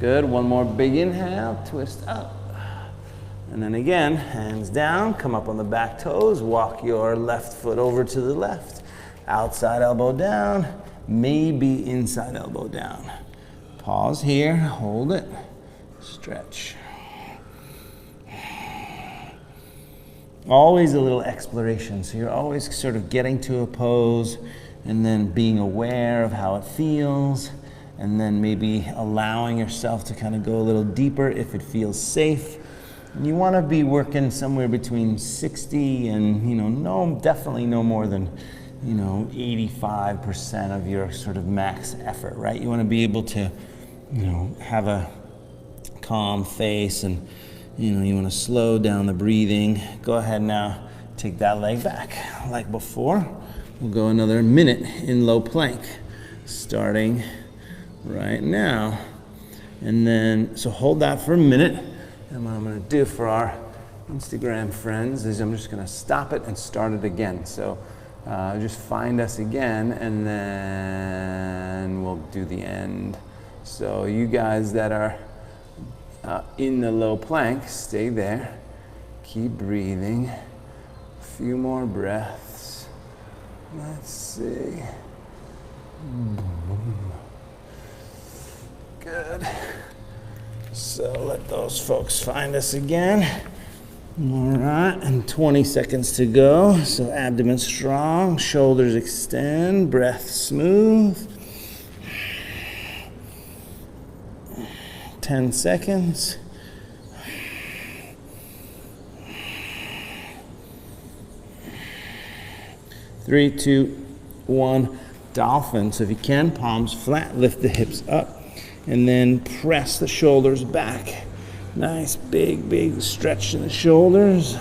Good, one more big inhale, twist up. And then again, hands down, come up on the back toes, walk your left foot over to the left. Outside elbow down, maybe inside elbow down. Pause here, hold it, stretch. Always a little exploration, so you're always sort of getting to a pose and then being aware of how it feels, and then maybe allowing yourself to kind of go a little deeper if it feels safe. And you want to be working somewhere between 60 and, definitely no more than, 85% of your sort of max effort, right? You want to be able to, have a calm face, and, you want to slow down the breathing. Go ahead now, take that leg back. Like before, we'll go another minute in low plank, starting right now. And then, so hold that for a minute. And what I'm gonna do for our Instagram friends is I'm just gonna stop it and start it again. So just find us again, and then we'll do the end. So you guys that are in the low plank, stay there. Keep breathing. A few more breaths. Let's see. Good. So let those folks find us again. All right, and 20 seconds to go. So abdomen strong, shoulders extend, breath smooth. 10 seconds. 3, 2, 1. Dolphin. So if you can, palms flat, lift the hips up. And then press the shoulders back. Nice big stretch in the shoulders.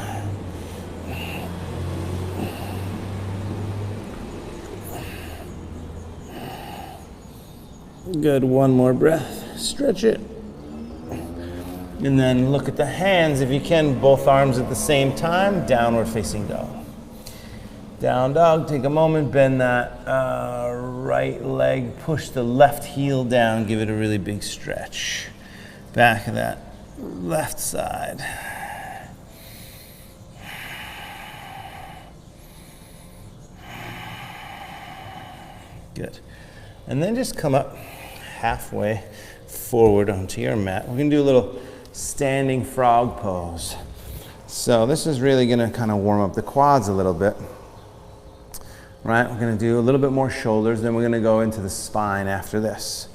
Good, one more breath. Stretch it. And then look at the hands, if you can, both arms at the same time, downward facing dog. Down dog, take a moment, bend that right leg, push the left heel down, give it a really big stretch. Back of that left side. Good. And then just come up halfway forward onto your mat. We're gonna do a little standing frog pose. So this is really gonna kind of warm up the quads a little bit. Right, we're gonna do a little bit more shoulders, then we're gonna go into the spine after this.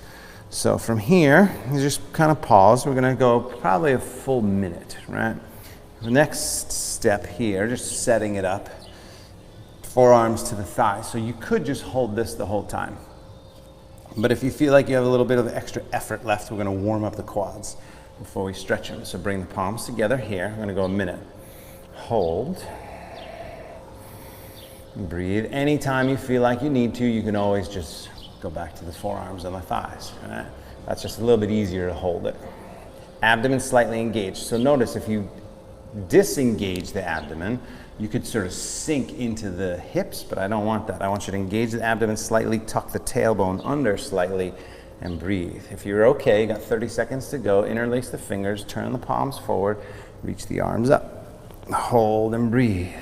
So from here, you just kind of pause. We're gonna go probably a full minute, right? The next step here, just setting it up, forearms to the thighs. So you could just hold this the whole time. But if you feel like you have a little bit of extra effort left, we're gonna warm up the quads before we stretch them. So bring the palms together here. We're gonna go a minute. Hold. Breathe. Anytime you feel like you need to, you can always just go back to the forearms and the thighs. Right? That's just a little bit easier to hold it. Abdomen slightly engaged. So notice if you disengage the abdomen, you could sort of sink into the hips, but I don't want that. I want you to engage the abdomen slightly, tuck the tailbone under slightly, and breathe. If you're okay, you got 30 seconds to go, interlace the fingers, turn the palms forward, reach the arms up. Hold and breathe.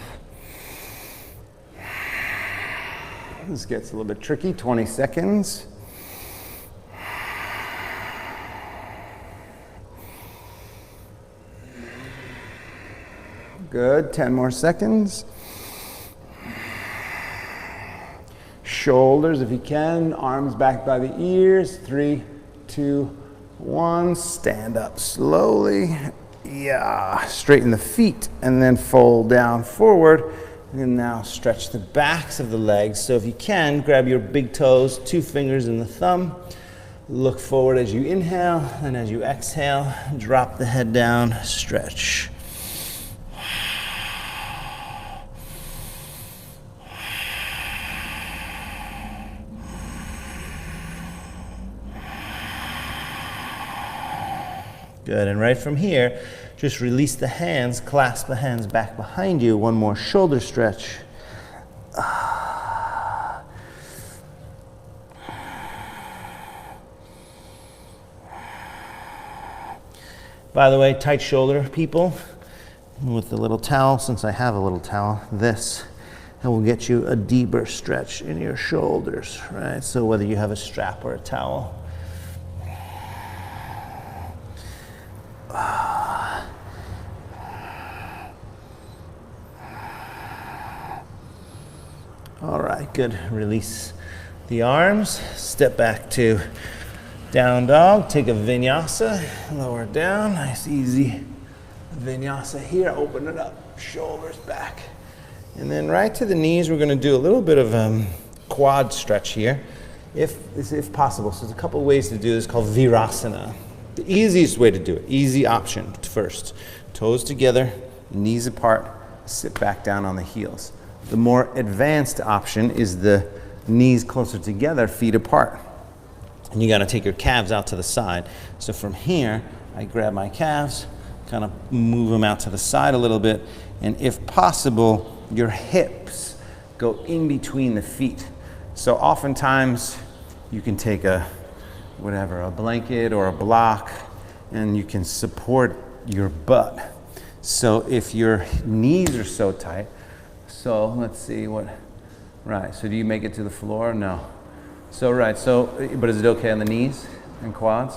This gets a little bit tricky, 20 seconds. Good, 10 more seconds. Shoulders, if you can, arms back by the ears. 3, 2, 1. Stand up slowly. Yeah, straighten the feet and then fold down forward. And now stretch the backs of the legs. So if you can, grab your big toes, 2 fingers and the thumb. Look forward as you inhale, and as you exhale, drop the head down, stretch. Good, and right from here, just release the hands, clasp the hands back behind you. One more shoulder stretch. By the way, tight shoulder people, with the little towel, since I have a little towel, this will get you a deeper stretch in your shoulders, right? So whether you have a strap or a towel. All right, good. Release the arms. Step back to down dog. Take a vinyasa. Lower down. Nice, easy vinyasa here. Open it up. Shoulders back. And then right to the knees, we're going to do a little bit of quad stretch here, if possible. So there's a couple ways to do this called virasana. The easiest way to do it, easy option first. Toes together, knees apart, sit back down on the heels. The more advanced option is the knees closer together, feet apart. And you got to take your calves out to the side. So from here, I grab my calves, kind of move them out to the side a little bit, and if possible, your hips go in between the feet. So oftentimes, you can take a blanket or a block, and you can support your butt. So if your knees are so tight, so let's see right, so do you make it to the floor? No. So but is it okay on the knees and quads?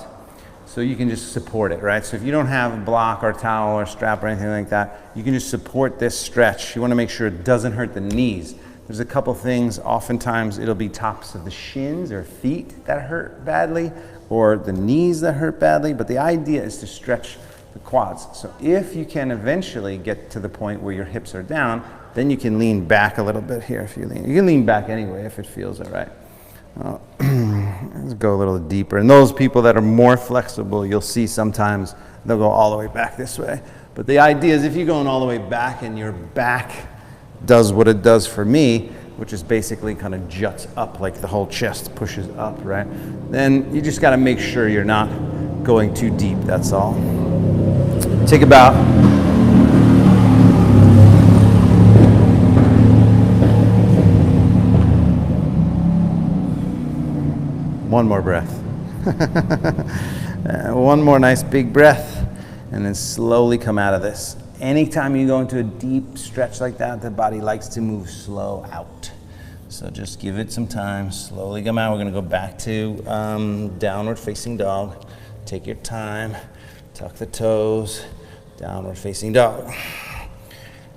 So you can just support it, right? So if you don't have a block or towel or strap or anything like that, you can just support this stretch. You want to make sure it doesn't hurt the knees. There's a couple things, oftentimes it'll be tops of the shins or feet that hurt badly, or the knees that hurt badly, but the idea is to stretch the quads. So if you can eventually get to the point where your hips are down, then you can lean back a little bit here if you lean. You can lean back anyway if it feels all right. Let's go a little deeper. And those people that are more flexible, you'll see sometimes they'll go all the way back this way. But the idea is if you're going all the way back and your back does what it does for me, which is basically kind of juts up, like the whole chest pushes up, right? Then you just got to make sure you're not going too deep, that's all. Take about one more breath. One more nice big breath, and then slowly come out of this. Anytime you go into a deep stretch like that, the body likes to move slow out. So just give it some time, slowly come out. We're gonna go back to downward facing dog. Take your time, tuck the toes, downward facing dog.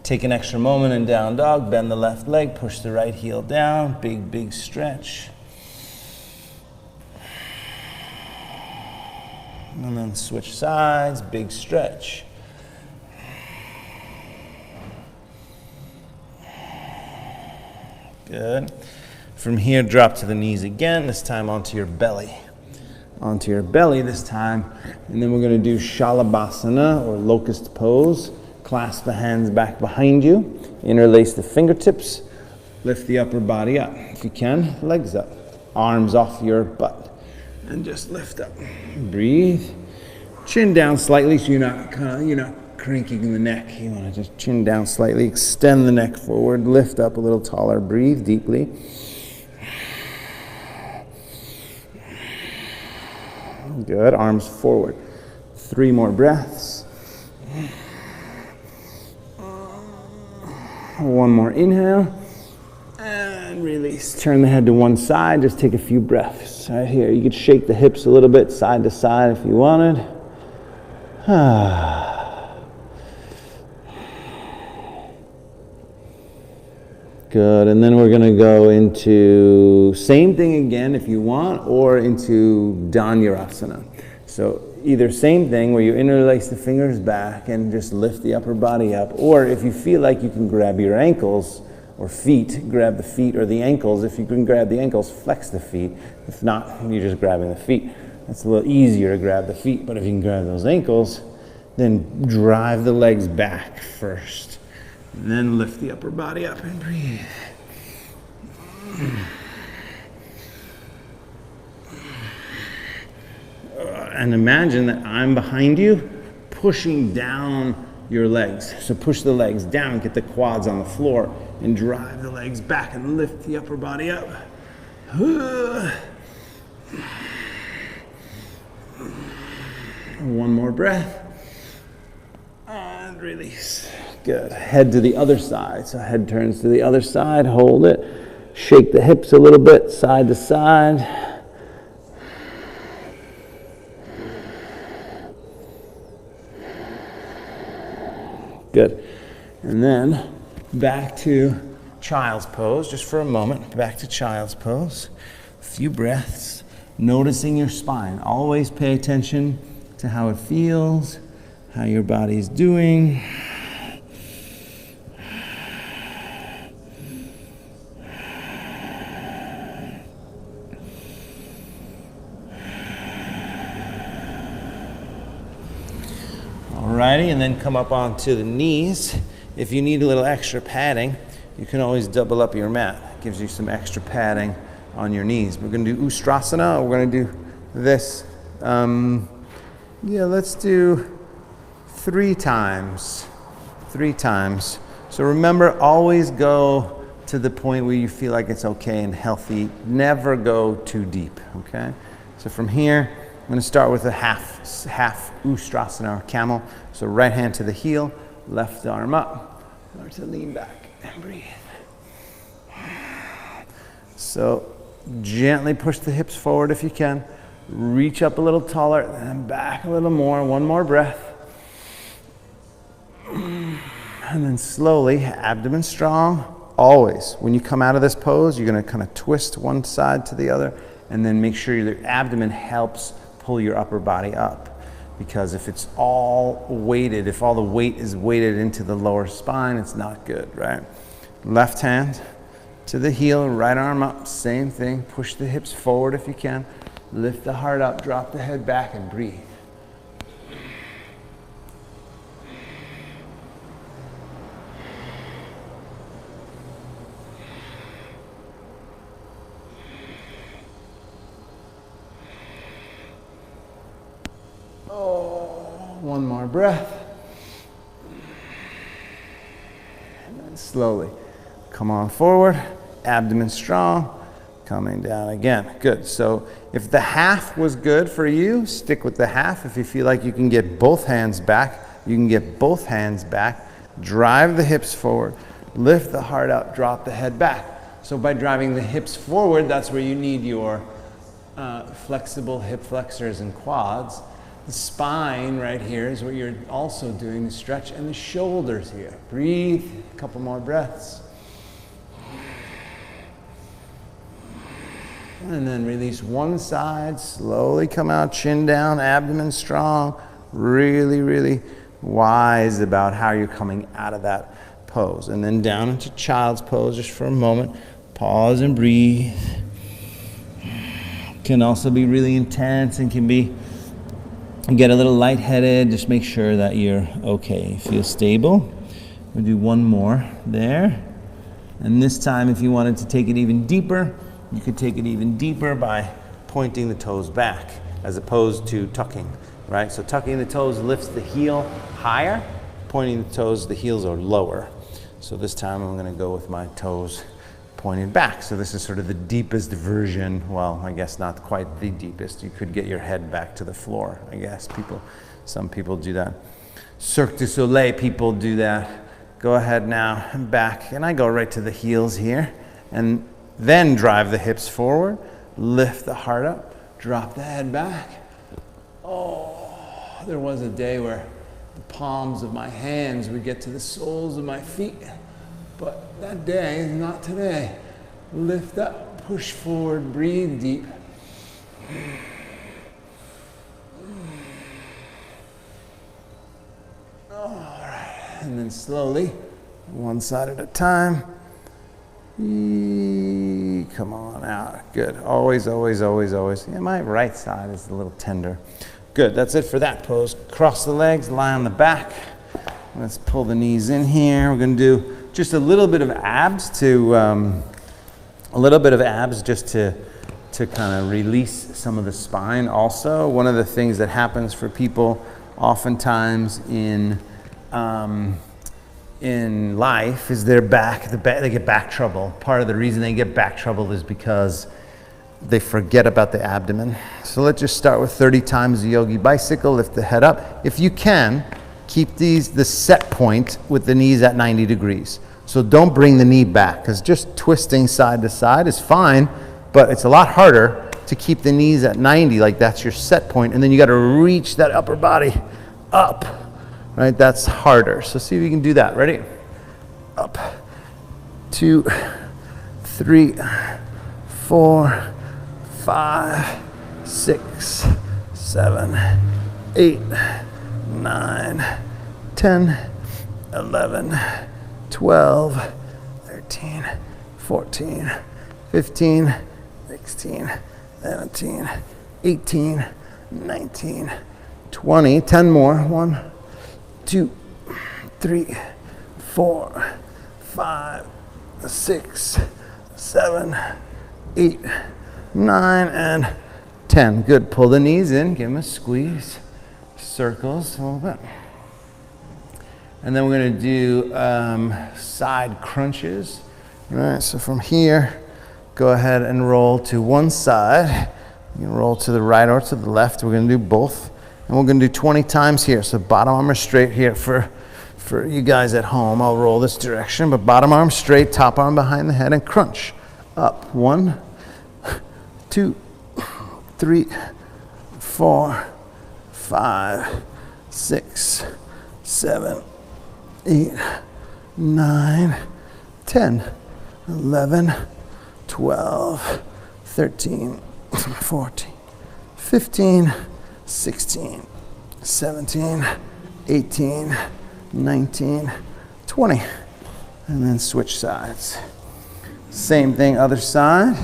Take an extra moment in down dog, bend the left leg, push the right heel down, big stretch. And then switch sides, big stretch. Good. From here, drop to the knees again, this time onto your belly. Onto your belly this time. And then we're going to do Shalabhasana, or locust pose. Clasp the hands back behind you. Interlace the fingertips. Lift the upper body up. If you can, legs up. Arms off your butt. And just lift up. Breathe. Chin down slightly so you're not cranking the neck. You want to just chin down slightly. Extend the neck forward. Lift up a little taller. Breathe deeply. Good. Arms forward. 3 more breaths. 1 more inhale. And release. Turn the head to one side. Just take a few breaths. Right here. You could shake the hips a little bit side to side if you wanted. Good, and then we're gonna go into same thing again if you want, or into Dhanurasana. So either same thing where you interlace the fingers back and just lift the upper body up, or if you feel like you can grab your ankles or feet, grab the feet or the ankles. If you can grab the ankles, flex the feet. If not, you're just grabbing the feet. It's a little easier to grab the feet, but if you can grab those ankles, then drive the legs back first. And then lift the upper body up and breathe. And imagine that I'm behind you, pushing down your legs. So push the legs down, get the quads on the floor, and drive the legs back and lift the upper body up. One more breath. And release. Good. Head to the other side. So head turns to the other side. Hold it. Shake the hips a little bit, side to side. Good. And then back to child's pose, just for a moment. Back to child's pose. A few breaths. Noticing your spine. Always pay attention to how it feels, how your body's doing. Alrighty, and then come up onto the knees. If you need a little extra padding, you can always double up your mat. It gives you some extra padding on your knees. We're going to do Ustrasana, or we're going to do this. Let's do 3 times. 3 times. So remember, always go to the point where you feel like it's okay and healthy. Never go too deep, okay? So from here, I'm going to start with a half Ustrasana, or camel. So right hand to the heel, left arm up, or to lean back and breathe. So gently push the hips forward if you can. Reach up a little taller, and back a little more. One more breath. And then slowly, abdomen strong. Always, when you come out of this pose, you're going to kind of twist one side to the other, and then make sure your abdomen helps pull your upper body up. Because if it's all weighted, if all the weight is weighted into the lower spine, it's not good, right? Left hand to the heel, right arm up, same thing. Push the hips forward if you can. Lift the heart up, drop the head back, and breathe. One more breath. And then slowly come on forward, abdomen strong, coming down again. Good. So if the half was good for you, stick with the half. If you feel like you can get both hands back, you can get both hands back. Drive the hips forward, lift the heart up, drop the head back. So by driving the hips forward, that's where you need your flexible hip flexors and quads. The spine right here is what you're also doing, the stretch, and the shoulders here. Breathe, a couple more breaths. And then release one side, slowly come out, chin down, abdomen strong. Really, really wise about how you're coming out of that pose. And then down into child's pose just for a moment. Pause and breathe. Can also be really intense and can be get a little lightheaded. Just make sure that you're okay. Feel stable. We'll do one more there. And this time, if you wanted to take it even deeper, you could take it even deeper by pointing the toes back as opposed to tucking, right? So tucking the toes lifts the heel higher. Pointing the toes, the heels are lower. So this time I'm going to go with my toes pointed back. So this is sort of the deepest version. Well, I guess not quite the deepest. You could get your head back to the floor, I guess. Some people do that. Cirque du Soleil people do that. Go ahead now, back. And I go right to the heels here. And then drive the hips forward. Lift the heart up. Drop the head back. Oh, there was a day where the palms of my hands would get to the soles of my feet. but that day is not today. Lift up, push forward, breathe deep. All right, and then slowly, one side at a time. Come on out. Good. Always, always, always, always. Yeah, my right side is a little tender. Good. That's it for that pose. Cross the legs, lie on the back. Let's pull the knees in here. We're going to do just a little bit of abs just to kind of release some of the spine. Also, one of the things that happens for people oftentimes in life is their back. They get back trouble. Part of the reason they get back trouble is because they forget about the abdomen. So let's just start with 30 times the yogi bicycle. Lift the head up. If you can, keep the set point with the knees at 90 degrees. So don't bring the knee back, because just twisting side to side is fine, but it's a lot harder to keep the knees at 90, like that's your set point, and then you got to reach that upper body up, right? That's harder. So see if you can do that. Ready? Up. 2, 3, 4, 5, 6, 7, 8, 9, 10, 11, 12, 13, 14, 15, 16, 17, 18, 19, 20. 10 more. 1, 2, 3, 4, 5, 6, 7, 8, 9, and 10. Good. Pull the knees in. Give them a squeeze. Circles a little bit. And then we're going to do side crunches. All right, so from here, go ahead and roll to one side. You can roll to the right or to the left. We're going to do both. And we're going to do 20 times here. So bottom arm is straight here for you guys at home. I'll roll this direction, but bottom arm straight, top arm behind the head, and crunch. Up. 1, 2, 3, 4, 5, 6, 7, 8, 9, 10, 11, 12, 13, 14, 15, 16, 17, 18, 19, 20. And then switch sides. Same thing, other side.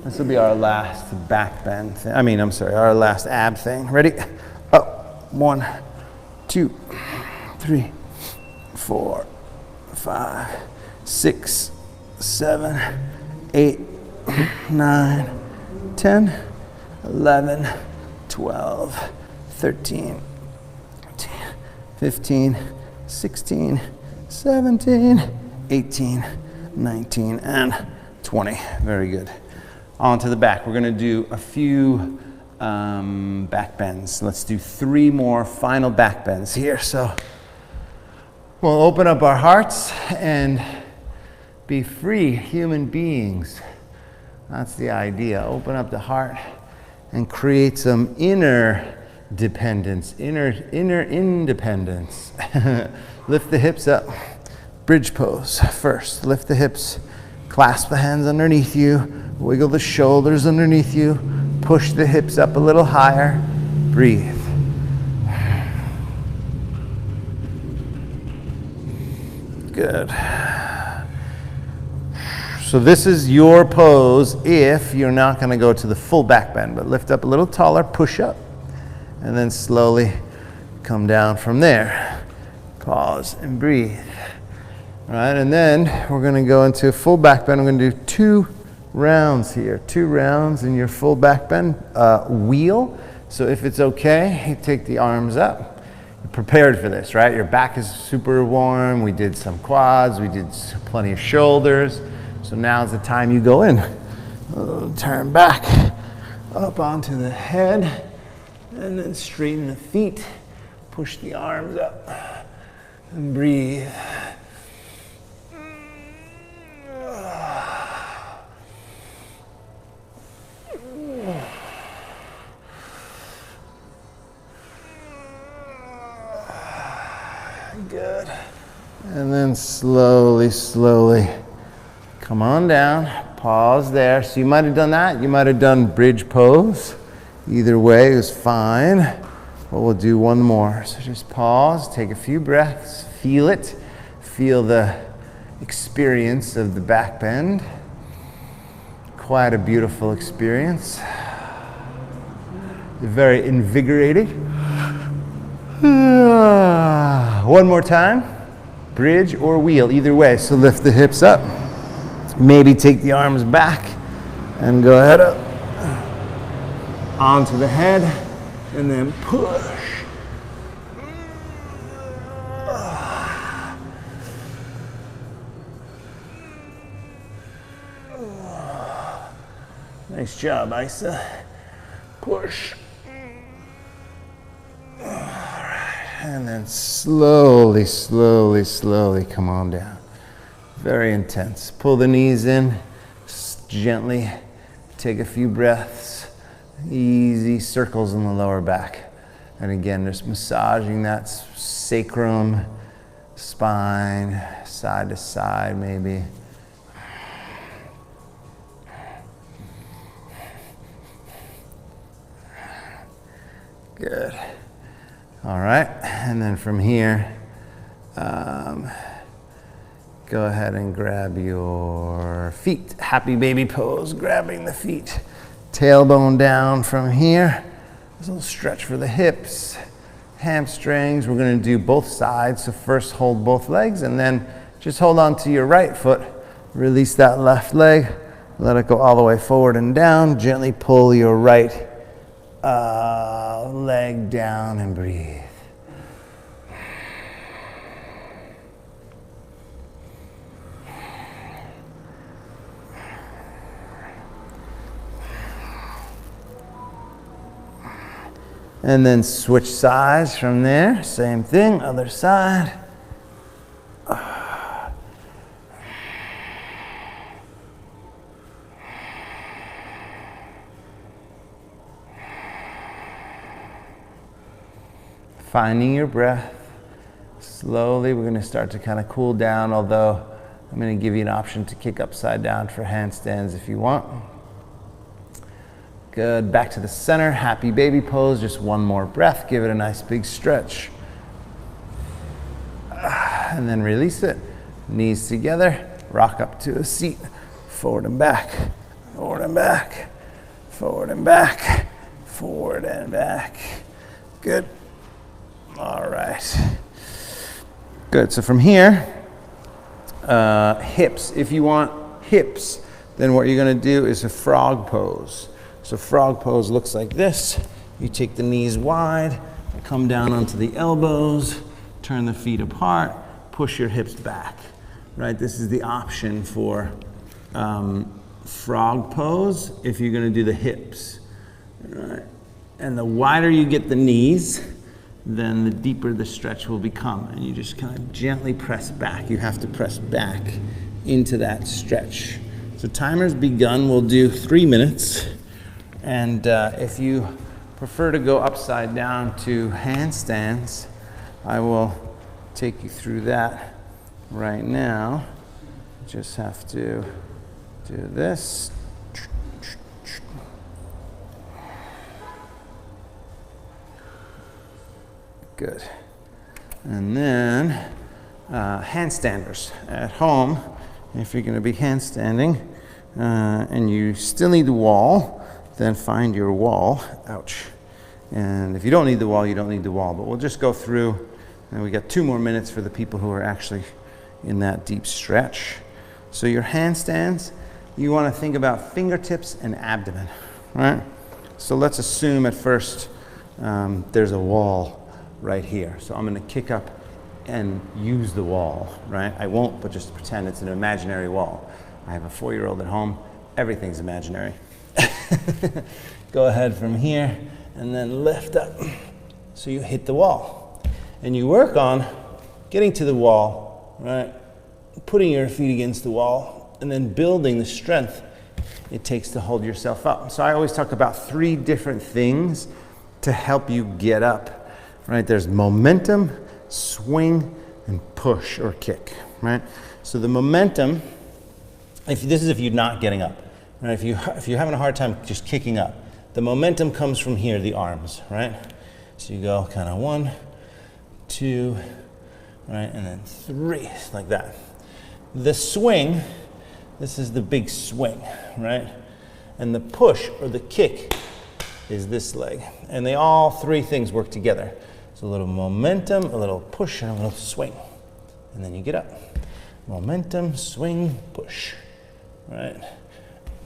This will be our last back bend thing. Our last ab thing. Ready? Up. 1, 2, 3, 4, 5, 6, 7, 8, 9, 10, 11, 12, 13, 14, 15, 16, 17, 18, 19, and 20. Very good. On to the back. We're going to do a few back bends. Let's do 3 more final back bends here. So we'll open up our hearts and be free human beings. That's the idea. Open up the heart and create some inner dependence, inner independence. Lift the hips up. Bridge pose first. Lift the hips. Clasp the hands underneath you. Wiggle the shoulders underneath you. Push the hips up a little higher. Breathe. Good. So this is your pose if you're not going to go to the full back bend, but lift up a little taller, push up, and then slowly come down from there. Pause and breathe. All right, and then we're going to go into a full back bend. We're going to do 2 rounds here, 2 rounds in your full back bend wheel. So if it's okay, you take the arms up. You're prepared for this, right? Your back is super warm. We did some quads. We did plenty of shoulders. So now's the time you go in. Turn back, up onto the head, and then straighten the feet. Push the arms up, and breathe. Good. And then slowly, slowly come on down. Pause there. So you might have done that. You might have done bridge pose. Either way is fine. But we'll do one more. So just pause, take a few breaths, feel it. Feel the experience of the back bend. Quite a beautiful experience. Very invigorating. One more time. Bridge or wheel, either way. So lift the hips up. Maybe take the arms back and go ahead up onto the head and then push. Nice job, Isa. Push. All right. And then slowly, slowly, slowly come on down. Very intense. Pull the knees in. Just gently take a few breaths. Easy circles in the lower back. And again, just massaging that sacrum, spine, side to side maybe. Good. All right, and then from here, go ahead and grab your feet. Happy baby pose, grabbing the feet. Tailbone down from here. There's a little stretch for the hips, hamstrings. We're gonna do both sides. So first hold both legs and then just hold on to your right foot. Release that left leg. Let it go all the way forward and down. Gently pull your right leg down and breathe. And then switch sides from there. Same thing, other side. Finding your breath. Slowly, we're going to start to kind of cool down, although I'm going to give you an option to kick upside down for handstands if you want. Good. Back to the center. Happy baby pose. Just one more breath. Give it a nice big stretch. And then release it. Knees together. Rock up to a seat. Forward and back. Forward and back. Forward and back. Forward and back. Good. All right. Good. So from here, hips. If you want hips, then what you're going to do is a frog pose. So frog pose looks like this. You take the knees wide, come down onto the elbows, turn the feet apart, push your hips back. Right. This is the option for frog pose if you're going to do the hips. Right. And the wider you get the knees, then the deeper the stretch will become. And you just kind of gently press back. You have to press back into that stretch. So timer's begun. We'll do 3 minutes. And if you prefer to go upside down to handstands, I will take you through that right now. Just have to do this. Good. And then handstanders at home. If you're going to be handstanding and you still need the wall, then find your wall. Ouch. And if you don't need the wall, you don't need the wall. But we'll just go through, and we got 2 more minutes for the people who are actually in that deep stretch. So your handstands, you want to think about fingertips and abdomen, right? So let's assume at first there's a wall right here. So I'm going to kick up and use the wall, right? I won't, but just pretend it's an imaginary wall. I have a 4-year-old at home. Everything's imaginary. Go ahead from here and then lift up. So you hit the wall. And you work on getting to the wall, right? Putting your feet against the wall and then building the strength it takes to hold yourself up. So I always talk about 3 different things to help you get up, right? There's momentum, swing, and push or kick, right? So the momentum, if you're not getting up, right? If you're having a hard time just kicking up, the momentum comes from here, the arms, right? So you go kind of 1, 2, right, and then 3, like that. The swing, this is the big swing, right? And the push or the kick is this leg. And they all 3 things work together. So a little momentum, a little push, and a little swing. And then you get up. Momentum, swing, push, right?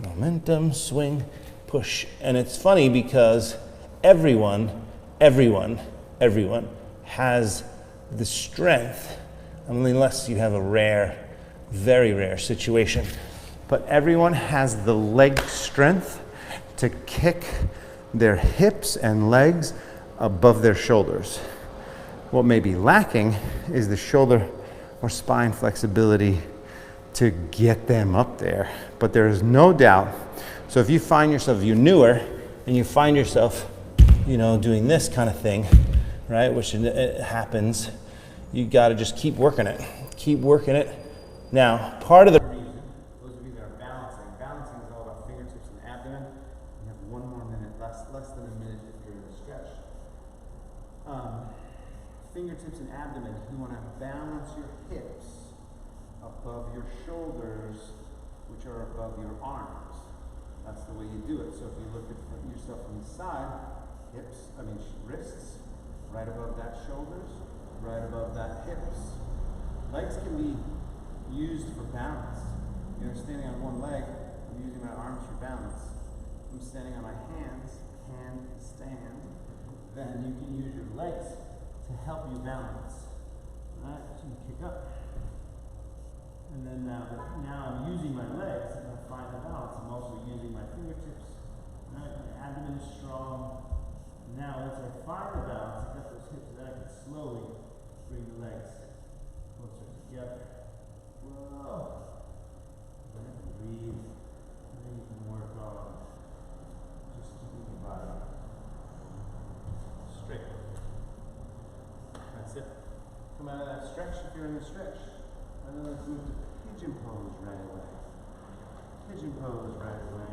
Momentum, swing, push. And it's funny because everyone has the strength, unless you have a rare, very rare situation. But everyone has the leg strength to kick their hips and legs above their shoulders. What may be lacking is the shoulder or spine flexibility to get them up there. But there is no doubt. So if you find yourself, if you're newer and you find yourself, doing this kind of thing, right, which it happens, you got to just keep working it. Keep working it. Now, part of the reason, those of you that are balancing is all about fingertips and abdomen. You have 1 more minute, less than a minute if you're in a stretch. Fingertips and abdomen, you want to balance your hips above your shoulders, which are above your arms. That's the way you do it. So if you look at yourself from the side, wrists, right above that shoulders, right above that hips. Legs can be used for balance. You're standing on one leg, I'm using my arms for balance. I'm standing on my hands, handstand. Then you can use your legs to help you balance. Right? So you kick up. And then now I'm using my legs and I find the balance. I'm also using my fingertips. Right? My abdomen is strong. Now once I find the balance, I got those hips, then I can slowly bring the legs closer together. Whoa. Then I can breathe. And then you can work on just keeping your body straight. That's it. Come out of that stretch if you're in the stretch. And then let's move to pigeon pose right away. Pigeon pose right away.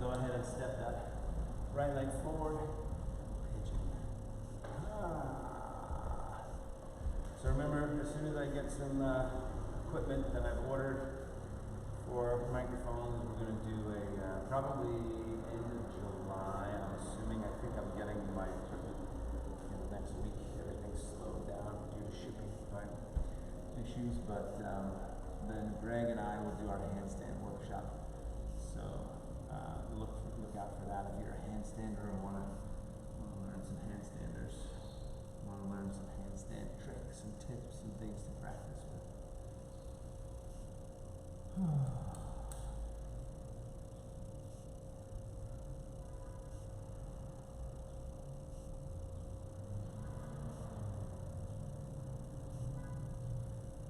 Go ahead and step that right leg forward. Pigeon. So remember, as soon as I get some equipment that I've ordered for microphones, we're going to do a probably end of July. I'm assuming. I think I'm getting my equipment in the next week. Everything's slowed down due to shipping issues, but then Greg and I will do our handstand workshop. So look out for that if you're a handstander and want to learn some handstanders, want to learn some handstand tricks and tips and things to practice with.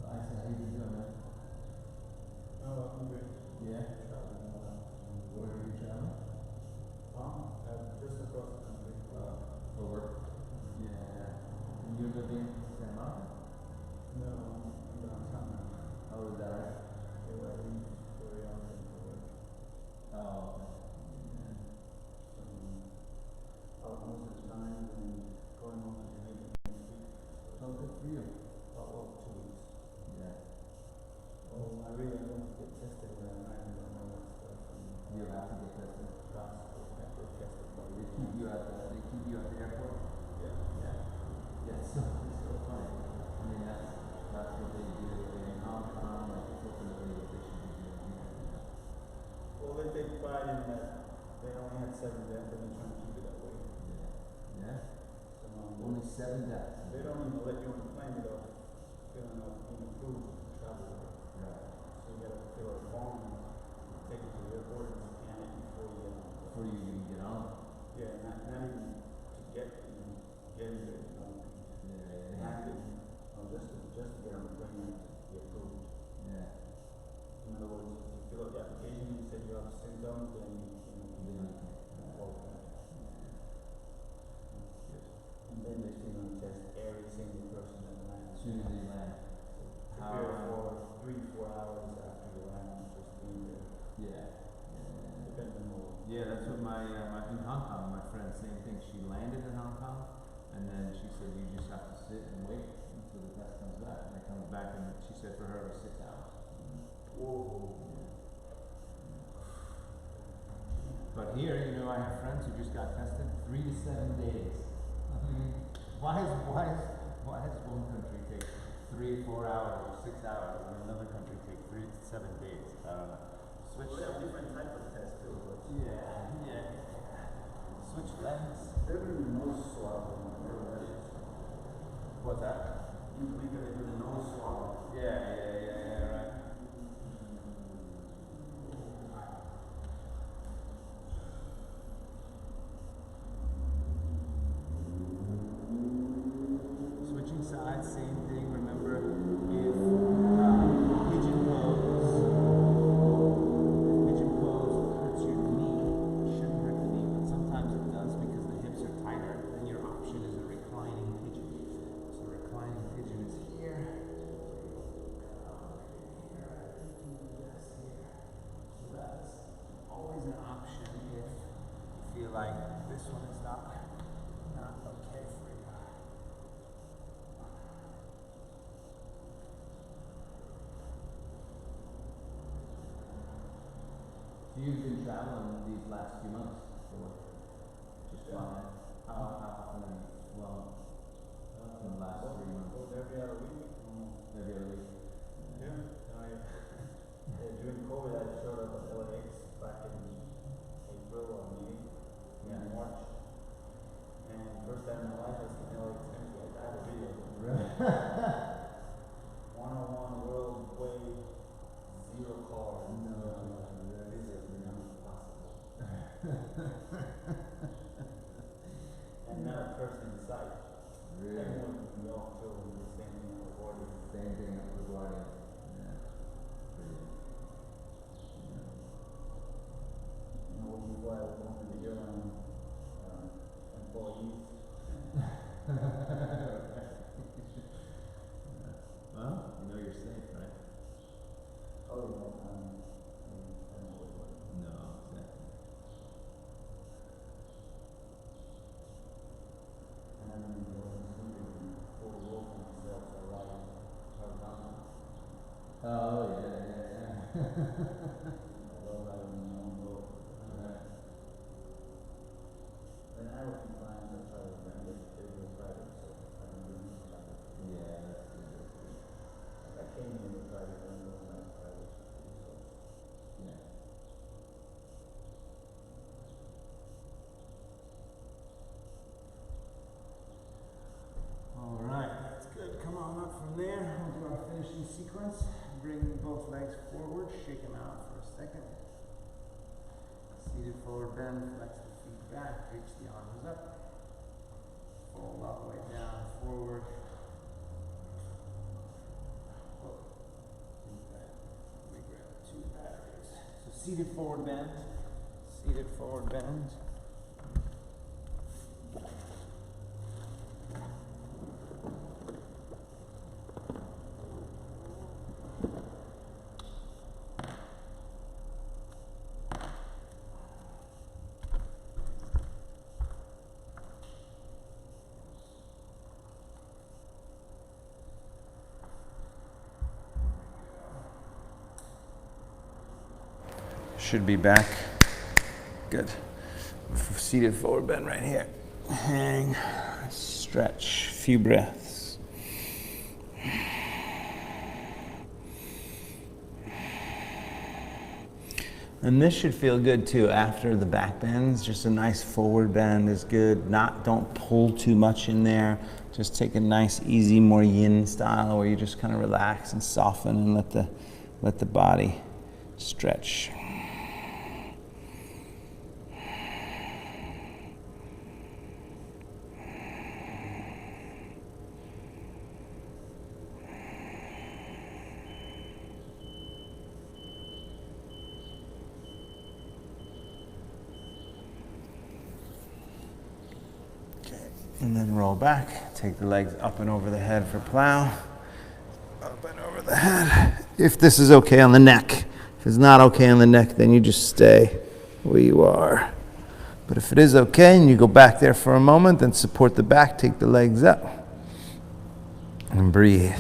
How you doing, man?
Oh, I'm good.
Yeah? Where are you traveling?
Just across the country.
For work? Yeah. And you live in San Marcos?
No, I'm downtown now.
Oh, is that right?
Yeah, I leave very often for work.
Oh, okay.
Out most of the time and going home to Jamaica next week.
Oh, good for you.
About 2 weeks.
Yeah.
Well, I really don't get tested when I'm not even know that stuff.
You'll have to get tested.
Transport, I get tested.
They keep you at the airport?
Yeah.
Yeah. Yeah, it's so funny. I mean, that's what they do in Hong Kong, like it's ultimately what they should be doing here.
Well, they take pride in that they only had 7 deaths. They've been trying to keep it that way.
Yeah.
So,
Only 7 deaths.
they don't even let you on the plane without filling out being approved to travel.
Right.
So you gotta fill out a form and take it to the airport and scan it before you get on.
Before you even get on.
Yeah, not even to get into it.
Yeah.
Not to, just to get on the plane and be approved.
Yeah.
In other words, if you fill out the application and you say you have symptoms, then you qualify. And then they're still going to test every single person that lands.
As soon as in Hong Kong, my friend, same thing. She landed in Hong Kong, and then she said you just have to sit and wait until the test comes back. And it comes back, and she said for her it was 6 hours.
Whoa.
But here, you know, I have friends who just got tested 3 to 7 days. I mean, why does one country take 3 or 4 hours or 6 hours, and another country take 3 to 7 days? I don't know. Switch.
Well, they have different types of tests too. But
Yeah. Switch lens.
they're doing the nose swab.
What's that?
You can do the nose swab.
Yeah, right. Switching sides, same thing. Remember, if pigeon pose hurts your knee, it shouldn't hurt the knee, but sometimes it does because the hips are tighter. Then your option is a reclining pigeon. So reclining pigeon is here. So that's always an option if you feel like this one is not okay for you. You've been traveling these last few months for work? Just flying? How often have you flown in the last 3 months?
Every other week.
Every other week?
During COVID, I showed up at LAX back in April or May, in March. And first time in my life I seen LAX empty. I have a video. 101 World Way, 0 car. This is impossible. And not a person in sight. Everyone we all feel the same thing at LaGuardia.
Same thing at LaGuardia. Yeah.
You know, which is why I was one of the airline employees.
Well, you know you're safe, right?
Oh, yeah, I don't know what it was.
No, exactly.
And I mean, I wasn't sleeping full wolf on myself, so I lied down.
Oh, yeah.
I love riding in my own boat.
Alright.
Then I would keep flying, so I try to rent it. It was private, so I don't do anything private.
Yeah, that's good, that's good.
Like I came here with private, and it was not private. So.
Yeah. Alright, that's good. Come on up from there. We'll do our finishing sequence. Bring both legs forward, shake them out for a second. Seated forward bend, flex the feet back, reach the arms up. Fold all the way down, forward. Whoa. Let me grab 2 batteries. So seated forward bend, seated forward bend. Should be back. Good. Seated forward bend right here. Hang, stretch, few breaths. And this should feel good too after the back bends. Just a nice forward bend is good. Don't pull too much in there. Just take a nice, easy, more yin style where you just kind of relax and soften and let the body stretch. And then roll back, take the legs up and over the head for plow. Up and over the head. If this is okay on the neck. If it's not okay on the neck, then you just stay where you are. But if it is okay and you go back there for a moment, then support the back, take the legs up, and breathe.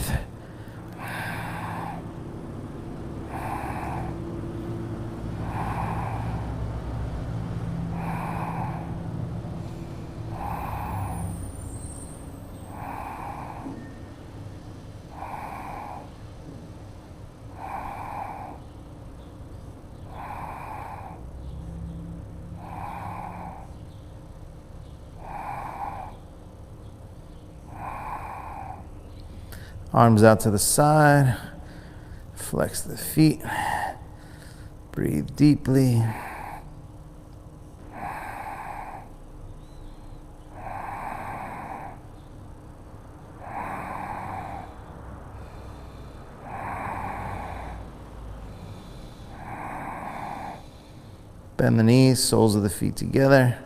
Arms out to the side, flex the feet, breathe deeply. Bend the knees, soles of the feet together.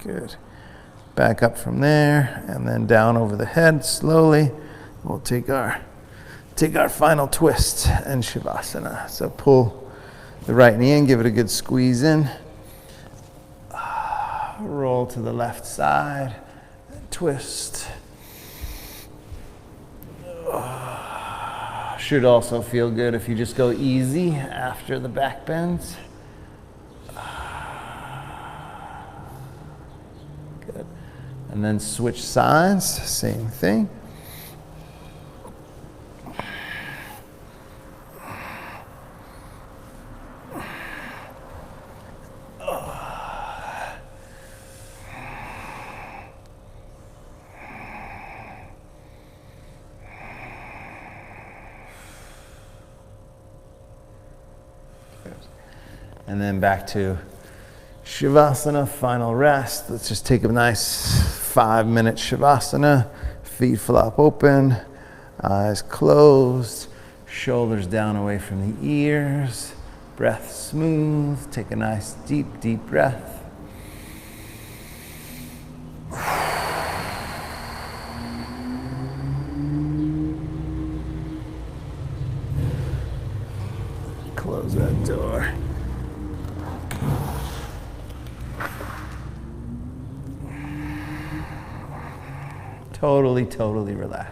Good. Back up from there and then down over the head slowly. We'll take our final twist and Shavasana. So pull the right knee in, give it a good squeeze in. Roll to the left side, twist. Should also feel good if you just go easy after the back bends. Good. And then switch sides, same thing. And then back to Shavasana, final rest. Let's just take a nice 5-minute Shavasana. Feet flop open, eyes closed, shoulders down away from the ears, breath smooth. Take a nice deep breath. Close that door. Totally relax.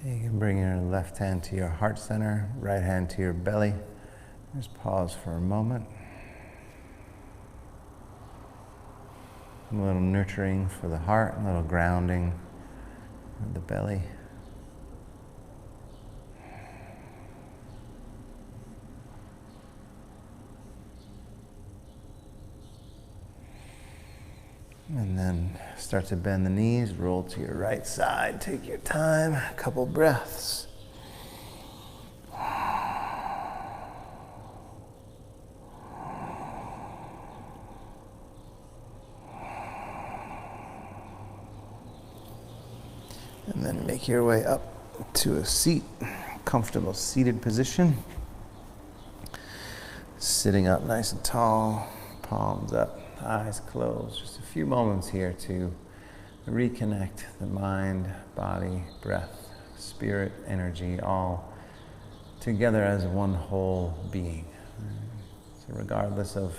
You can bring your left hand to your heart center, right hand to your belly. Just pause for a moment. A little nurturing for the heart, a little grounding for the belly. And then start to bend the knees, roll to your right side. Take your time, a couple breaths. And then make your way up to a seat, comfortable seated position. Sitting up nice and tall, palms up, eyes closed. Just a few moments here to reconnect the mind, body, breath, spirit, energy, all together as one whole being. So regardless of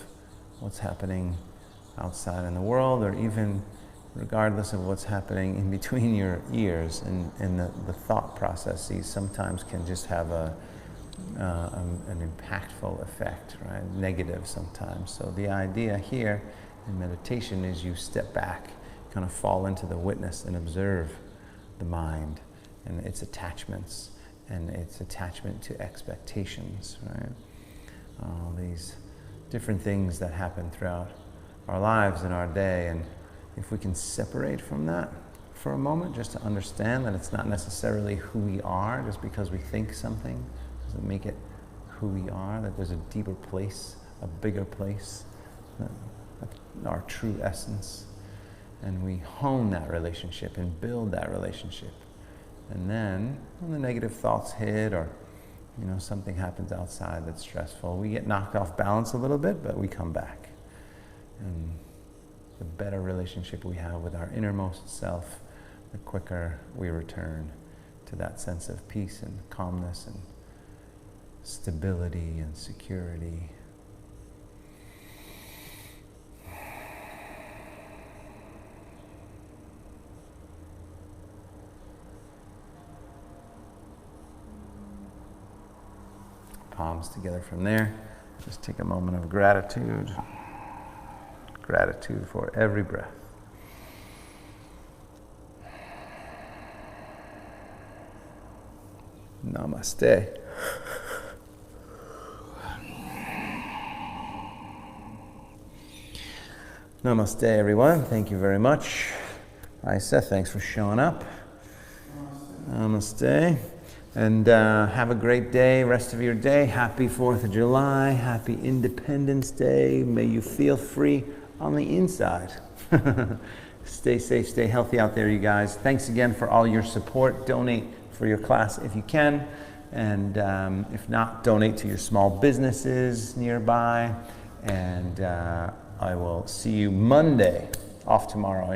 what's happening outside in the world, or even regardless of what's happening in between your ears, and the thought processes sometimes can just have an impactful effect, right? Negative sometimes. So the idea here in meditation is you step back, kind of fall into the witness and observe the mind and its attachments and its attachment to expectations, right? All these different things that happen throughout our lives and our day, and if we can separate from that for a moment, just to understand that it's not necessarily who we are just because we think something doesn't make it who we are, that there's a deeper place, a bigger place, our true essence. And we hone that relationship and build that relationship. And then when the negative thoughts hit, or something happens outside that's stressful, we get knocked off balance a little bit, but we come back. And the better relationship we have with our innermost self, the quicker we return to that sense of peace and calmness and stability and security. Palms together from there. Just take a moment of gratitude. Gratitude for every breath. Namaste. Namaste, everyone. Thank you very much. Isa, thanks for showing up. Namaste. And have a great day, rest of your day. Happy 4th of July. Happy Independence Day. May you feel free on the inside. Stay safe, stay healthy out there, you guys. Thanks again for all your support. Donate for your class if you can. And if not, donate to your small businesses nearby. And I will see you Monday, off tomorrow.